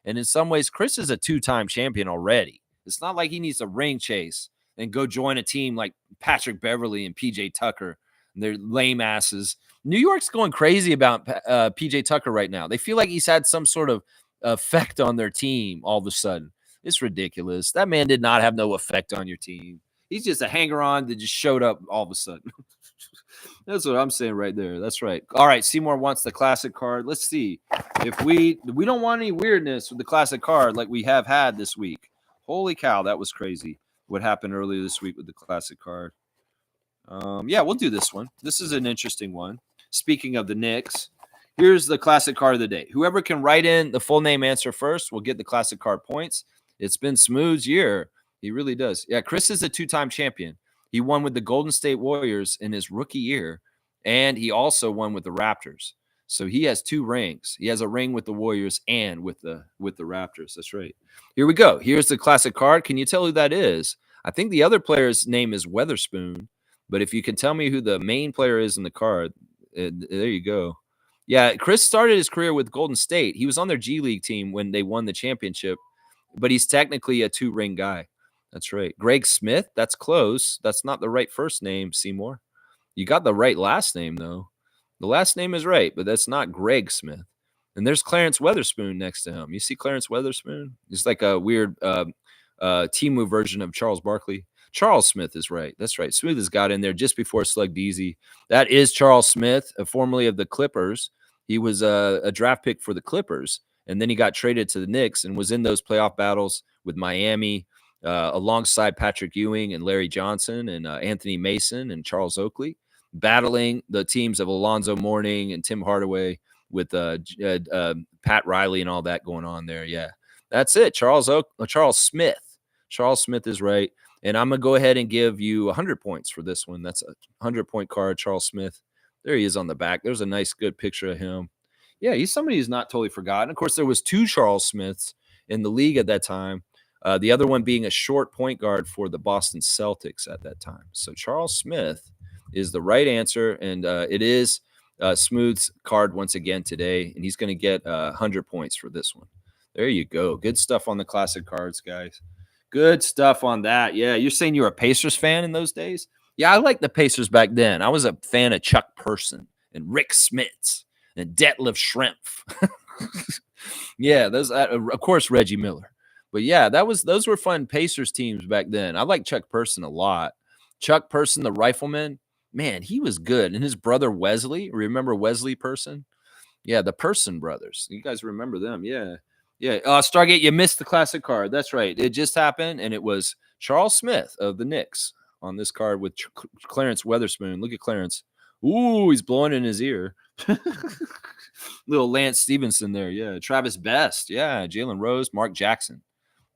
And in some ways, Chris is a two-time champion already. It's not like he needs a ring chase and go join a team like Patrick Beverly and PJ Tucker. And they're lame asses. New York's going crazy about PJ Tucker right now. They feel like he's had some sort of effect on their team all of a sudden. It's ridiculous. That man did not have no effect on your team. He's just a hanger-on that just showed up all of a sudden. That's what I'm saying right there. That's right. All right, Seymour wants the classic card. Let's see if we don't want any weirdness with the classic card like we have had this week. Holy cow, that was crazy. What happened earlier this week with the classic card? Yeah, we'll do this one. This is an interesting one. Speaking of the Knicks, here's the classic card of the day. Whoever can write in the full name answer first will get the classic card points. It's been Smooth's year. He really does. Yeah, Chris is a two-time champion. He won with the Golden State Warriors in his rookie year, and he also won with the Raptors. So he has 2 rings. He has a ring with the Warriors and with the Raptors. That's right. Here we go. Here's the classic card. Can you tell who that is? I think the other player's name is Weatherspoon, but if you can tell me who the main player is in the card, there you go. Yeah, Chris started his career with Golden State. He was on their G League team when they won the championship, but he's technically a 2-ring guy. That's right. Greg Smith, that's close. That's not the right first name, Seymour. You got the right last name, though. The last name is right, but that's not Greg Smith. And there's Clarence Weatherspoon next to him. You see Clarence Weatherspoon? It's like a weird Timu version of Charles Barkley. Charles Smith is right. That's right. Smooth has got in there just before Slug Deasy. That is Charles Smith, formerly of the Clippers. He was a draft pick for the Clippers, and then he got traded to the Knicks and was in those playoff battles with Miami alongside Patrick Ewing and Larry Johnson and Anthony Mason and Charles Oakley, battling the teams of Alonzo Mourning and Tim Hardaway with Pat Riley and all that going on there. Yeah, that's it. Charles Smith. Charles Smith is right. And I'm going to go ahead and give you 100 points for this one. That's a 100-point card, Charles Smith. There he is on the back. There's a nice, good picture of him. Yeah, he's somebody who's not totally forgotten. Of course, there was 2 Charles Smiths in the league at that time. The other one being a short point guard for the Boston Celtics at that time. So Charles Smith is the right answer, and it is Smooth's card once again today, and he's going to get 100 points for this one. There you go. Good stuff on the classic cards, guys. Good stuff on that. Yeah, you're saying you were a Pacers fan in those days? Yeah, I liked the Pacers back then. I was a fan of Chuck Person and Rick Smits and Detlef Schrempf. Yeah, those of course Reggie Miller. But yeah, those were fun Pacers teams back then. I like Chuck Person a lot. Chuck Person, the rifleman, man, he was good. And his brother Wesley, remember Wesley Person? Yeah, the Person brothers. You guys remember them? Yeah. Yeah. Stargate, you missed the classic card. That's right. It just happened, and it was Charles Smith of the Knicks on this card with Clarence Weatherspoon. Look at Clarence. Ooh, he's blowing in his ear. Little Lance Stevenson there. Yeah. Travis Best. Yeah. Jalen Rose. Mark Jackson.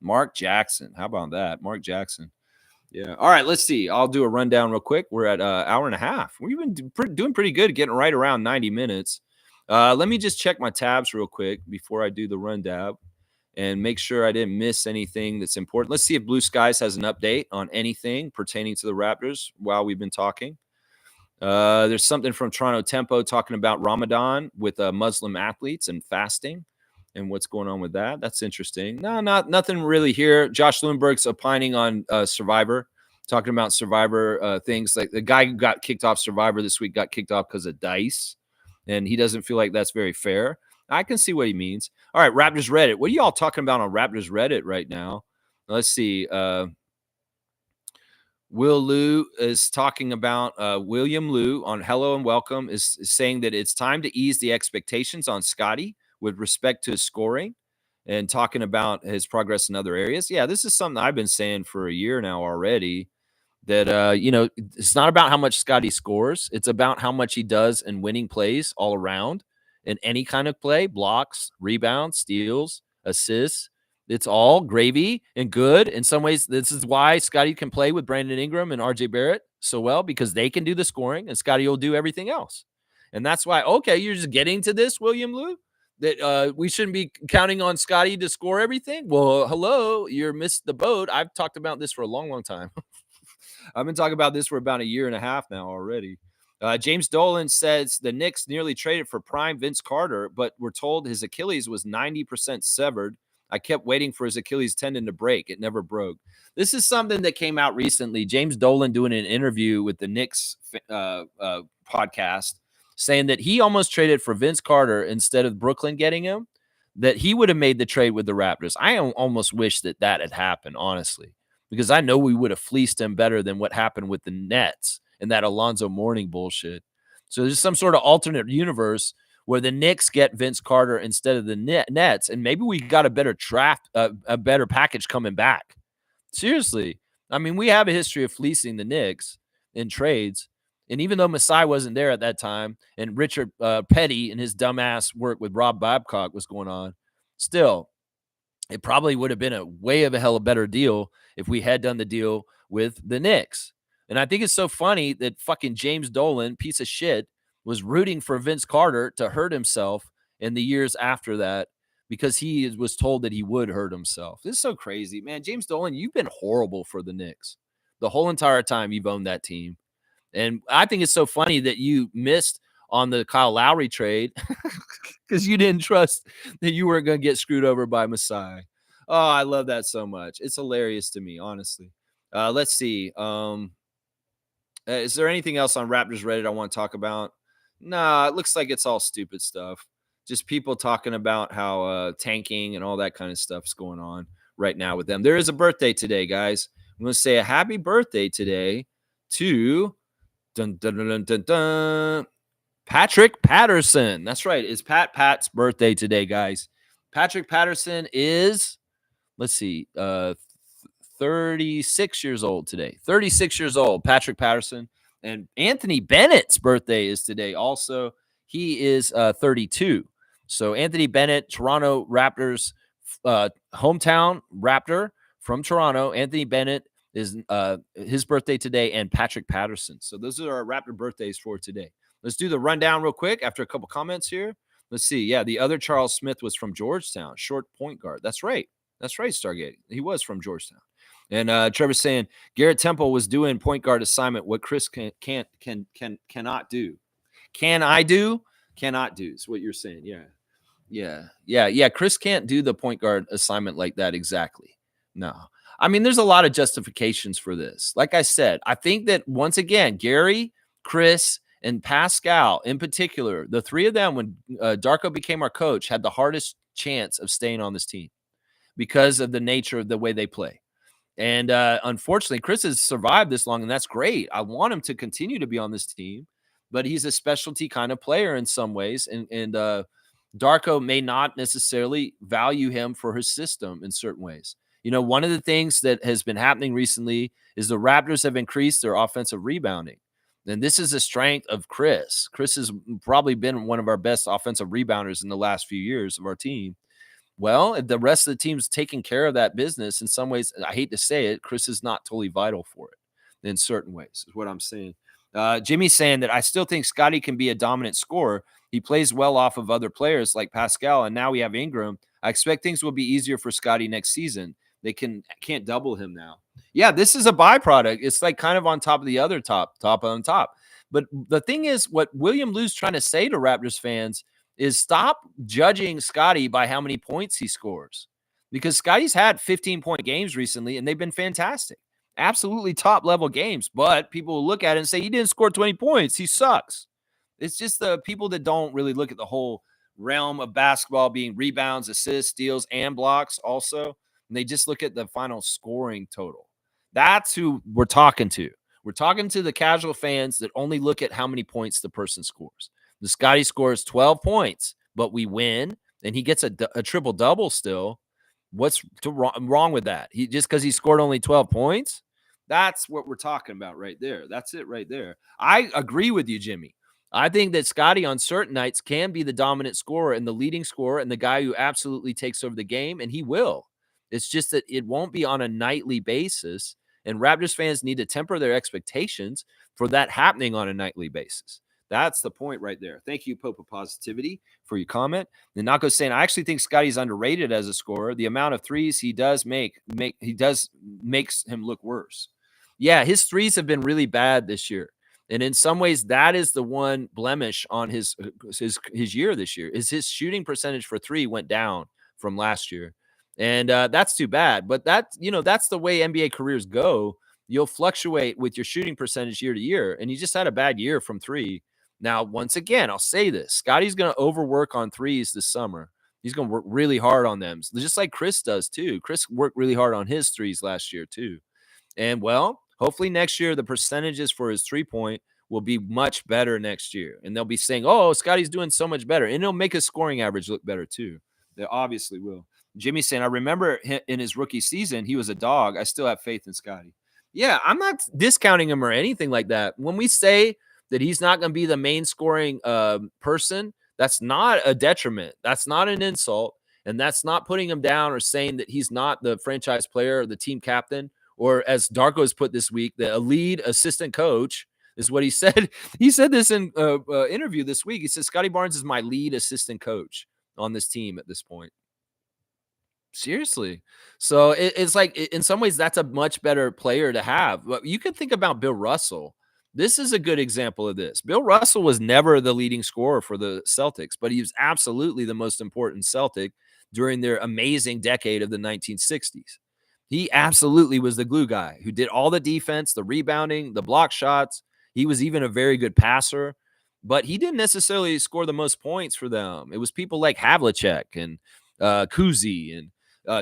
How about that? Mark Jackson. Yeah. All right. Let's see. I'll do a rundown real quick. We're at an hour and a half. We've been doing pretty good, getting right around 90 minutes. Let me just check my tabs real quick before I do the rundown and make sure I didn't miss anything that's important. Let's see if Blue Skies has an update on anything pertaining to the Raptors while we've been talking. There's something from Toronto Tempo talking about Ramadan with Muslim athletes and fasting and what's going on with that. That's interesting. No, nothing really here. Josh Lundberg's opining on Survivor, talking about Survivor things. Like the guy who got kicked off Survivor this week got kicked off because of dice, and he doesn't feel like that's very fair. I can see what he means. All right, Raptors Reddit. What are y'all talking about on Raptors Reddit right now? Let's see. Will Liu is talking about William Liu on Hello and Welcome is saying that it's time to ease the expectations on Scotty with respect to his scoring. and talking about his progress in other areas. Yeah, this is something I've been saying for a year now already. That it's not about how much Scotty scores; it's about how much he does in winning plays all around in any kind of play: blocks, rebounds, steals, assists. It's all gravy and good. In some ways, this is why Scotty can play with Brandon Ingram and RJ Barrett so well, because they can do the scoring and Scotty will do everything else. And that's why, okay, you're just getting to this, William Lou, that we shouldn't be counting on Scotty to score everything. Well, hello, you're missed the boat. I've talked about this for a long, long time. I've been talking about this for about a year and a half now already. James Dolan says the Knicks nearly traded for prime Vince Carter, but we're told his Achilles was 90% severed. I kept waiting for his Achilles tendon to break. It never broke. This is something that came out recently. James Dolan doing an interview with the Knicks podcast saying that he almost traded for Vince Carter instead of Brooklyn getting him, that he would have made the trade with the Raptors. I almost wish that had happened, honestly, because I know we would have fleeced him better than what happened with the Nets and that Alonzo Mourning bullshit. So there's some sort of alternate universe where the Knicks get Vince Carter instead of the Nets, and maybe we got a better draft, a better package coming back. Seriously. I mean, we have a history of fleecing the Knicks in trades. And even though Masai wasn't there at that time and Richard Petty and his dumbass work with Rob Babcock was going on, still, it probably would have been a way of a hell of a better deal if we had done the deal with the Knicks. And I think it's so funny that fucking James Dolan, piece of shit, was rooting for Vince Carter to hurt himself in the years after that because he was told that he would hurt himself. This is so crazy, man. James Dolan, you've been horrible for the Knicks the whole entire time you've owned that team. And I think it's so funny that you missed on the Kyle Lowry trade because you didn't trust that you weren't going to get screwed over by Masai. Oh, I love that so much. It's hilarious to me, honestly. Let's see. Is there anything else on Raptors Reddit I want to talk about? Nah, it looks like it's all stupid stuff. Just people talking about how tanking and all that kind of stuff's going on right now with them. There is a birthday today, guys. I'm going to say a happy birthday today to Patrick Patterson. That's right. It's Pat's birthday today, guys. Patrick Patterson is, let's see, 36 years old today. 36 years old, Patrick Patterson. And Anthony Bennett's birthday is today also. He is 32. So Anthony Bennett, Toronto Raptors, hometown Raptor from Toronto. Anthony Bennett is his birthday today, and Patrick Patterson. So those are our Raptor birthdays for today. Let's do the rundown real quick after a couple comments here. Let's see. Yeah, the other Charles Smith was from Georgetown, short point guard. That's right. That's right, Stargate. He was from Georgetown. And Trevor's saying Garrett Temple was doing point guard assignment what Chris cannot do. Can I do? Cannot do is what you're saying. Yeah. Chris can't do the point guard assignment like that exactly. No. I mean, there's a lot of justifications for this. Like I said, I think that once again, Gary, Chris, and Pascal in particular, the three of them, when Darko became our coach, had the hardest chance of staying on this team because of the nature of the way they play. And unfortunately, Chris has survived this long, and that's great. I want him to continue to be on this team, but he's a specialty kind of player in some ways. And Darko may not necessarily value him for his system in certain ways. You know, one of the things that has been happening recently is the Raptors have increased their offensive rebounding. And this is a strength of Chris. Chris has probably been one of our best offensive rebounders in the last few years of our team. Well, if the rest of the team's taking care of that business, in some ways, I hate to say it, Chris is not totally vital for it in certain ways, is what I'm saying. Jimmy's saying that I still think Scotty can be a dominant scorer. He plays well off of other players like Pascal, and now we have Ingram. I expect things will be easier for Scotty next season. They can't double him now. Yeah, this is a byproduct. It's like kind of on top of the other top on top. But the thing is, what William Lou's trying to say to Raptors fans is stop judging Scotty by how many points he scores, because Scotty's had 15-point games recently, and they've been fantastic, absolutely top-level games. But people will look at it and say, he didn't score 20 points. He sucks. It's just the people that don't really look at the whole realm of basketball being rebounds, assists, steals, and blocks also. And they just look at the final scoring total. That's who we're talking to. We're talking to the casual fans that only look at how many points the person scores. The Scotty scores 12 points, but we win, and he gets a triple double still, what's wrong with that? He just because he scored only 12 points. That's what we're talking about right there. That's it right there. I agree with you, Jimmy. I think that Scotty on certain nights can be the dominant scorer and the leading scorer and the guy who absolutely takes over the game, and he will. It's just that it won't be on a nightly basis, and Raptors fans need to temper their expectations for that happening on a nightly basis. That's the point right there. Thank you, Pope of Positivity, for your comment. And Nako saying, I actually think Scotty's underrated as a scorer. The amount of threes he does makes him look worse. Yeah, his threes have been really bad this year. And in some ways, that is the one blemish on his year this year, is his shooting percentage for three went down from last year. And that's too bad. But that's the way NBA careers go. You'll fluctuate with your shooting percentage year to year. And he just had a bad year from three. Now, once again, I'll say this. Scotty's going to overwork on threes this summer. He's going to work really hard on them, just like Chris does too. Chris worked really hard on his threes last year too. And, well, hopefully next year the percentages for his three-point will be much better next year. And they'll be saying, oh, Scotty's doing so much better. And it'll make his scoring average look better too. They obviously will. Jimmy's saying, I remember in his rookie season, he was a dog. I still have faith in Scotty. Yeah, I'm not discounting him or anything like that. When we say that he's not going to be the main scoring person, that's not a detriment. That's not an insult. And that's not putting him down or saying that he's not the franchise player or the team captain, or as Darko has put this week, the lead assistant coach is what he said. He said this in interview this week. He said, Scotty Barnes is my lead assistant coach on this team at this point. Seriously. So it's like, in some ways, that's a much better player to have. But you can think about Bill Russell. This is a good example of this. Bill Russell was never the leading scorer for the Celtics, but he was absolutely the most important Celtic during their amazing decade of the 1960s. He absolutely was the glue guy who did all the defense, the rebounding, the block shots. He was even a very good passer, but he didn't necessarily score the most points for them. It was people like Havlicek and Kuzi and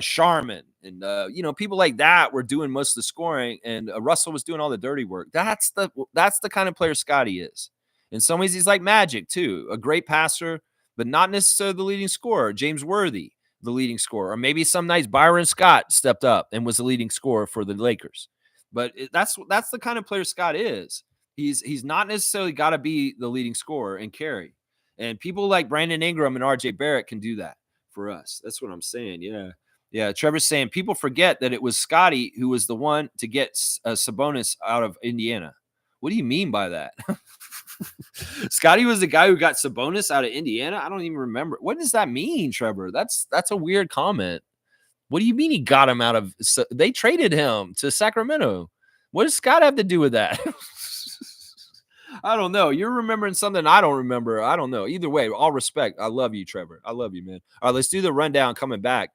Sharman and people like that were doing most of the scoring, and Russell was doing all the dirty work. That's the kind of player Scotty is. In some ways, he's like Magic too, a great passer, but not necessarily the leading scorer. James Worthy, the leading scorer, or maybe some nights Byron Scott stepped up and was the leading scorer for the Lakers. But that's the kind of player Scott is. He's not necessarily got to be the leading scorer and carry. And people like Brandon Ingram and RJ Barrett can do that for us. That's what I'm saying. Yeah. Yeah. Trevor's saying people forget that it was Scotty who was the one to get Sabonis out of Indiana. What do you mean by that? Scotty was the guy who got Sabonis out of Indiana? I don't even remember. What does that mean, Trevor? That's a weird comment. What do you mean he got him out of – they traded him to Sacramento. What does Scott have to do with that? I don't know. You're remembering something I don't remember. I don't know. Either way, all respect. I love you, Trevor. I love you, man. All right, let's do the rundown coming back.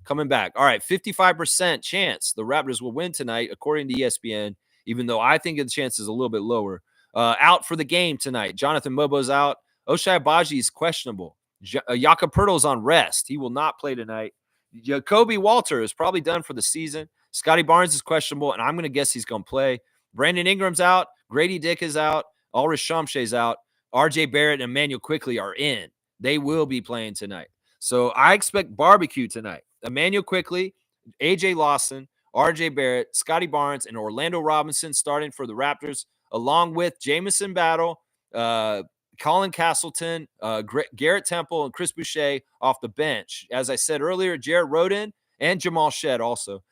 All right, 55% chance the Raptors will win tonight, according to ESPN, even though I think the chance is a little bit lower. Out for the game tonight. Jonathan Mobo's out. Ochai Agbaji is questionable. Jakob Poeltl's on rest. He will not play tonight. Jacoby Walter is probably done for the season. Scotty Barnes is questionable, and I'm going to guess he's going to play. Brandon Ingram's out. Grady Dick is out. Ulrich Shamshe's out. RJ Barrett and Emmanuel Quickley are in. They will be playing tonight. So I expect barbecue tonight. Emmanuel Quickley, AJ Lawson, RJ Barrett, Scotty Barnes, and Orlando Robinson starting for the Raptors, along with Jamison Battle, Colin Castleton, Garrett Temple, and Chris Boucher off the bench. As I said earlier, Jared Rhoden and Jamal Shead also.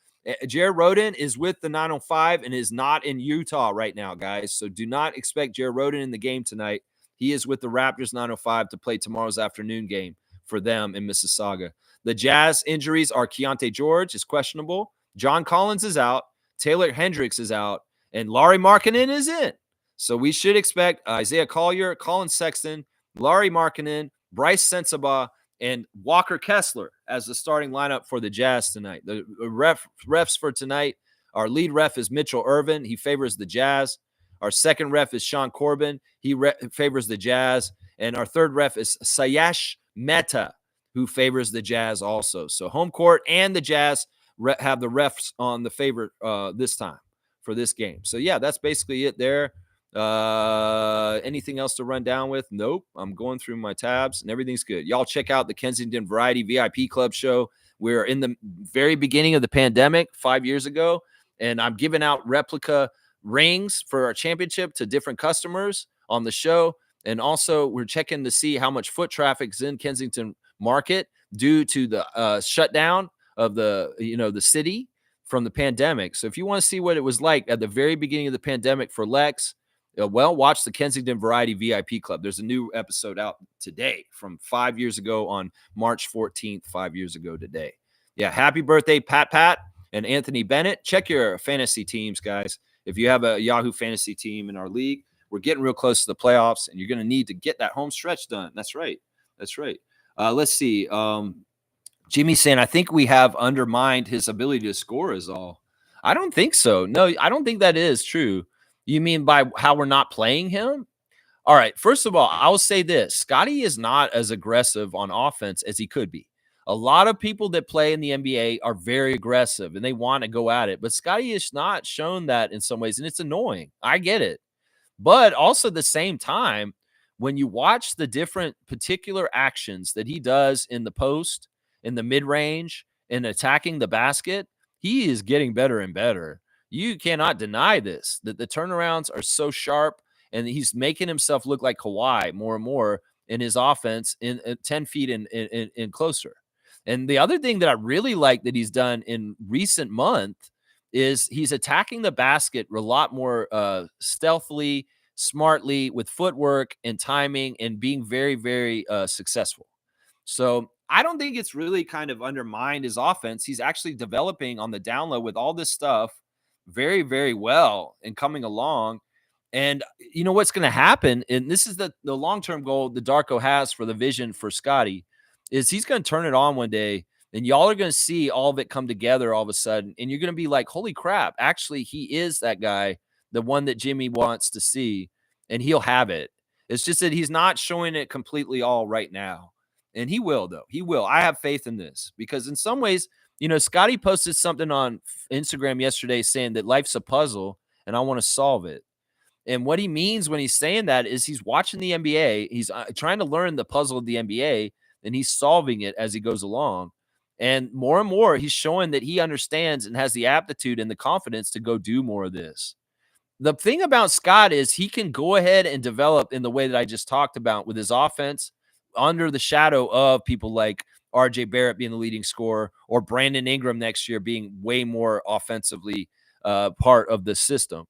Jared Rhoden is with the 905 and is not in Utah right now, guys. So do not expect Jared Rhoden in the game tonight. He is with the Raptors 905 to play tomorrow's afternoon game for them in Mississauga. The Jazz injuries are Keontae George is questionable. John Collins is out. Taylor Hendricks is out. And Lauri Markkanen is in. So we should expect Isaiah Collier, Colin Sexton, Lauri Markkanen, Bryce Sensabaugh, and Walker Kessler as the starting lineup for the Jazz tonight. The refs for tonight, our lead ref is Mitchell Irvin. He favors the Jazz. Our second ref is Sean Corbin. He favors the Jazz. And our third ref is Sayash Mehta, who favors the Jazz also. So home court and the Jazz have the refs on the favorite this time for this game. So, yeah, that's basically it there. Anything else to run down with? Nope. I'm going through my tabs and everything's good. Y'all check out the Kensington Variety VIP Club show. We're in the very beginning of the pandemic 5 years ago, and I'm giving out replica rings for our championship to different customers on the show. And also, we're checking to see how much foot traffic is in Kensington Market due to the shutdown of the city from the pandemic. So if you want to see what it was like at the very beginning of the pandemic for Lex, watch the Kensington Variety VIP Club. There's a new episode out today from 5 years ago on March 14th, 5 years ago today. Yeah, happy birthday, Pat and Anthony Bennett. Check your fantasy teams, guys. If you have a Yahoo fantasy team in our league, we're getting real close to the playoffs, and you're going to need to get that home stretch done. That's right. Let's see. Jimmy's saying, I think we have undermined his ability to score is all. I don't think so. No, I don't think that is true. You mean by how we're not playing him? All right. First of all, I'll say this. Scotty is not as aggressive on offense as he could be. A lot of people that play in the NBA are very aggressive and they want to go at it. But Scotty has not shown that in some ways, and it's annoying. I get it. But also at the same time, when you watch the different particular actions that he does in the post, in the mid-range, in attacking the basket, he is getting better and better. You cannot deny this, that the turnarounds are so sharp, and he's making himself look like Kawhi more and more in his offense in 10 feet and closer. And the other thing that I really like that he's done in recent month is he's attacking the basket a lot more stealthily, smartly, with footwork and timing, and being very, very successful. So I don't think it's really kind of undermined his offense. He's actually developing on the down low with all this stuff very, very well and coming along. And you know what's going to happen, and this is the long-term goal that Darko has for the vision for Scotty, is he's going to turn it on one day, and y'all are going to see all of it come together all of a sudden, and you're going to be like, holy crap, actually, he is that guy, the one that Jimmy wants to see, and he'll have it. It's just that he's not showing it completely all right now. And he will, though. He will. I have faith in this because in some ways, Scotty posted something on Instagram yesterday saying that life's a puzzle and I want to solve it. And what he means when he's saying that is he's watching the NBA. He's trying to learn the puzzle of the NBA, and he's solving it as he goes along. And more, he's showing that he understands and has the aptitude and the confidence to go do more of this. The thing about Scott is he can go ahead and develop in the way that I just talked about with his offense under the shadow of people like RJ Barrett being the leading scorer or Brandon Ingram next year being way more offensively part of the system.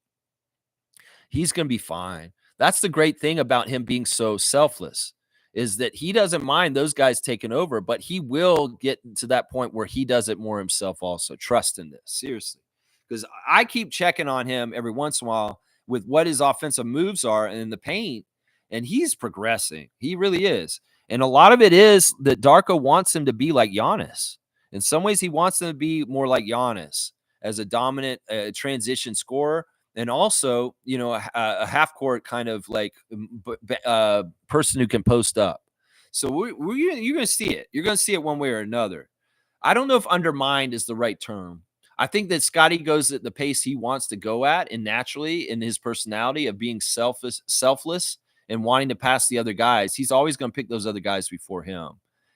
He's going to be fine. That's the great thing about him being so selfless is that he doesn't mind those guys taking over, but he will get to that point where he does it more himself also. Trust in this, seriously. Because I keep checking on him every once in a while with what his offensive moves are in the paint, and he's progressing. He really is. And a lot of it is that Darko wants him to be like Giannis. In some ways, he wants him to be more like Giannis as a dominant transition scorer. And also, a half-court kind of like person who can post up. So you're going to see it. You're going to see it one way or another. I don't know if undermined is the right term. I think that Scotty goes at the pace he wants to go at, and naturally in his personality of being selfless and wanting to pass the other guys, he's always going to pick those other guys before him.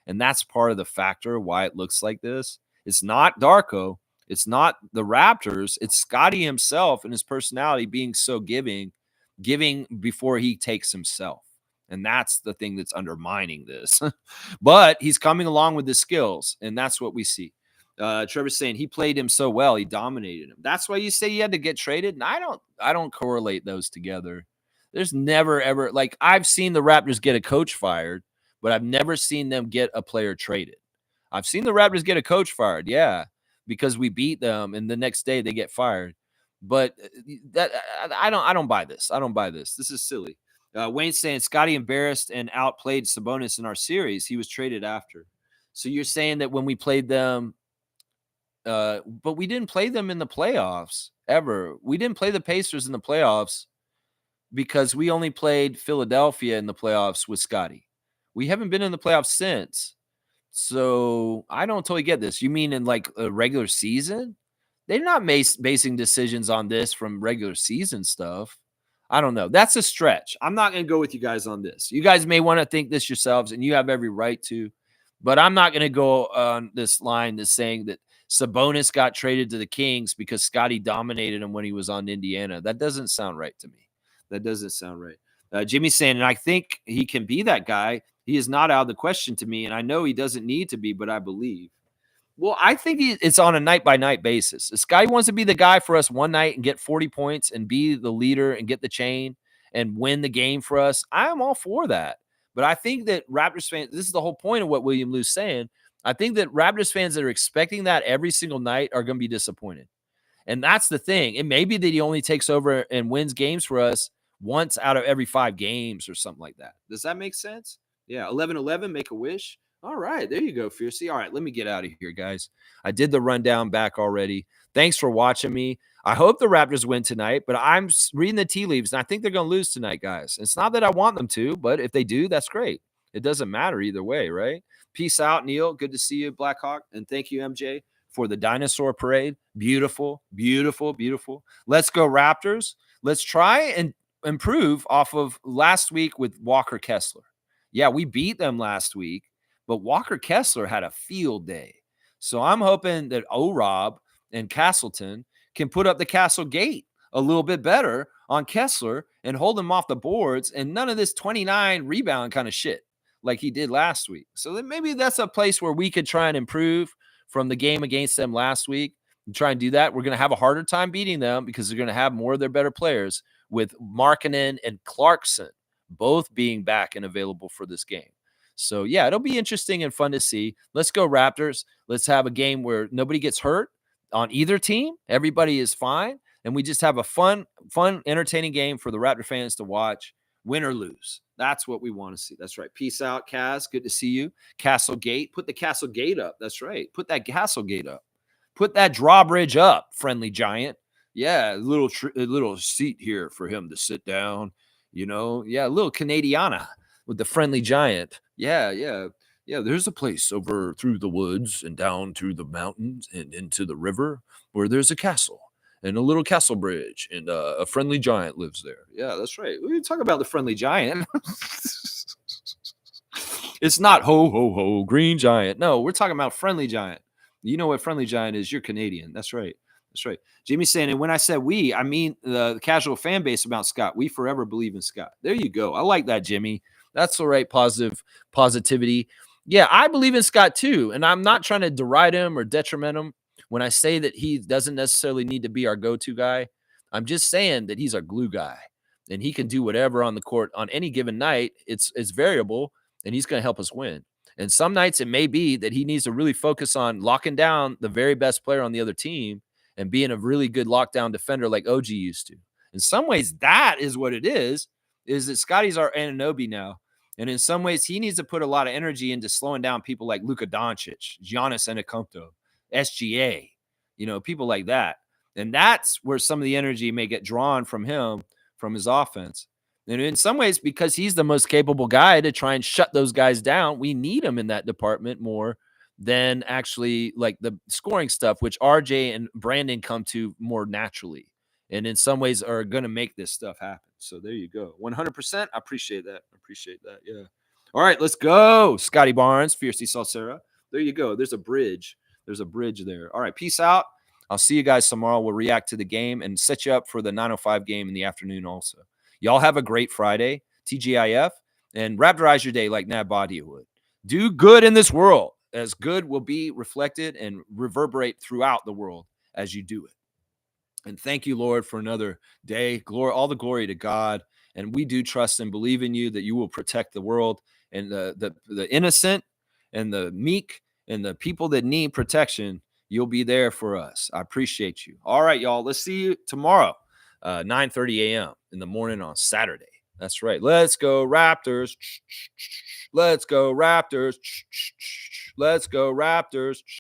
And that's part of the factor why it looks like this. It's not Darko. It's not the Raptors. It's Scotty himself and his personality being so giving before he takes himself. And that's the thing that's undermining this. But he's coming along with the skills, and that's what we see. Trevor's saying he played him so well, he dominated him. That's why you say he had to get traded. And I don't correlate those together. There's never, ever, like I've seen the Raptors get a coach fired, but I've never seen them get a player traded. I've seen the Raptors get a coach fired. Yeah. Because we beat them and the next day they get fired. But that I don't buy this. I don't buy this. This is silly. Wayne's saying Scotty embarrassed and outplayed Sabonis in our series. He was traded after. So you're saying that when we played them, but we didn't play them in the playoffs ever. We didn't play the Pacers in the playoffs because we only played Philadelphia in the playoffs with Scotty. We haven't been in the playoffs since. So I don't totally get this. You mean in like a regular season? They're not basing decisions on this from regular season stuff. I don't know. That's a stretch. I'm not going to go with you guys on this. You guys may want to think this yourselves, and you have every right to. But I'm not going to go on this line that's saying that Sabonis got traded to the Kings because Scotty dominated him when he was on Indiana. That doesn't sound right to me. That doesn't sound right. Jimmy's saying, and I think he can be that guy. He is not out of the question to me, and I know he doesn't need to be, but I believe. Well, I think it's on a night-by-night basis. This guy wants to be the guy for us one night and get 40 points and be the leader and get the chain and win the game for us. I'm all for that. But I think that Raptors fans, this is the whole point of what William Lou's saying. I think that Raptors fans that are expecting that every single night are going to be disappointed. And that's the thing. It may be that he only takes over and wins games for us once out of every 5 games or something like that. Does that make sense? Yeah, 11-11, make a wish. All right, there you go, Fiercey. All right, let me get out of here, guys. I did the rundown back already. Thanks for watching me. I hope the Raptors win tonight, but I'm reading the tea leaves, and I think they're going to lose tonight, guys. It's not that I want them to, but if they do, that's great. It doesn't matter either way, right? Peace out, Neil. Good to see you, Blackhawk. And thank you, MJ, for the dinosaur parade. Beautiful, beautiful, beautiful. Let's go, Raptors. Let's try and improve off of last week with Walker Kessler. Yeah, we beat them last week, but Walker Kessler had a field day. So I'm hoping that O-Rob and Castleton can put up the Castle Gate a little bit better on Kessler and hold him off the boards and none of this 29 rebound kind of shit like he did last week. So then maybe that's a place where we could try and improve from the game against them last week and try and do that. We're going to have a harder time beating them because they're going to have more of their better players with Markkanen and Clarkson both being back and available for this game. So, yeah, it'll be interesting and fun to see. Let's go, Raptors. Let's have a game where nobody gets hurt on either team. Everybody is fine. And we just have a fun, entertaining game for the Raptor fans to watch, win or lose. That's what we want to see. That's right. Peace out, Kaz. Good to see you. Castle Gate. Put the Castle Gate up. That's right. Put that Castle Gate up. Put that drawbridge up, friendly giant. Yeah, a little seat here for him to sit down. You know, yeah, a little Canadiana with the friendly giant. Yeah. There's a place over through the woods and down through the mountains and into the river where there's a castle and a little castle bridge and a friendly giant lives there. Yeah, that's right. We talk about the friendly giant. It's not ho, ho, ho, green giant. No, we're talking about friendly giant. You know what friendly giant is? You're Canadian. That's right. That's right. Jimmy's saying, and when I said we, I mean the casual fan base about Scott. We forever believe in Scott. There you go. I like that, Jimmy. That's the right positivity. Yeah, I believe in Scott too. And I'm not trying to deride him or detriment him when I say that he doesn't necessarily need to be our go-to guy. I'm just saying that he's our glue guy and he can do whatever on the court on any given night. It's variable and he's going to help us win. And some nights it may be that he needs to really focus on locking down the very best player on the other team and being a really good lockdown defender like OG used to. In some ways, that is what it is that Scotty's our Anunoby now. And in some ways, he needs to put a lot of energy into slowing down people like Luka Doncic, Giannis Antetokounmpo, SGA, people like that. And that's where some of the energy may get drawn from him, from his offense. And in some ways, because he's the most capable guy to try and shut those guys down, we need him in that department more than actually like the scoring stuff, which RJ and Brandon come to more naturally. And in some ways are going to make this stuff happen. So there you go. 100%. I appreciate that. Yeah. All right, let's go. Scotty Barnes, Fiercey Salsera. There you go. There's a bridge. There. All right, peace out. I'll see you guys tomorrow. We'll react to the game and set you up for the 9:05 game in the afternoon also. Y'all have a great Friday, TGIF, and Raptorize your day like Nat Badia would. Do good in this world, as good will be reflected and reverberate throughout the world as you do it. And thank you, Lord, for another day. Glory, all the glory to God. And we do trust and believe in you that you will protect the world and the innocent and the meek and the people that need protection. You'll be there for us. I appreciate you. All right, y'all. Let's see you tomorrow, 9:30 a.m. in the morning on Saturday. That's right. Let's go, Raptors. Let's go, Raptors. Let's go, Raptors.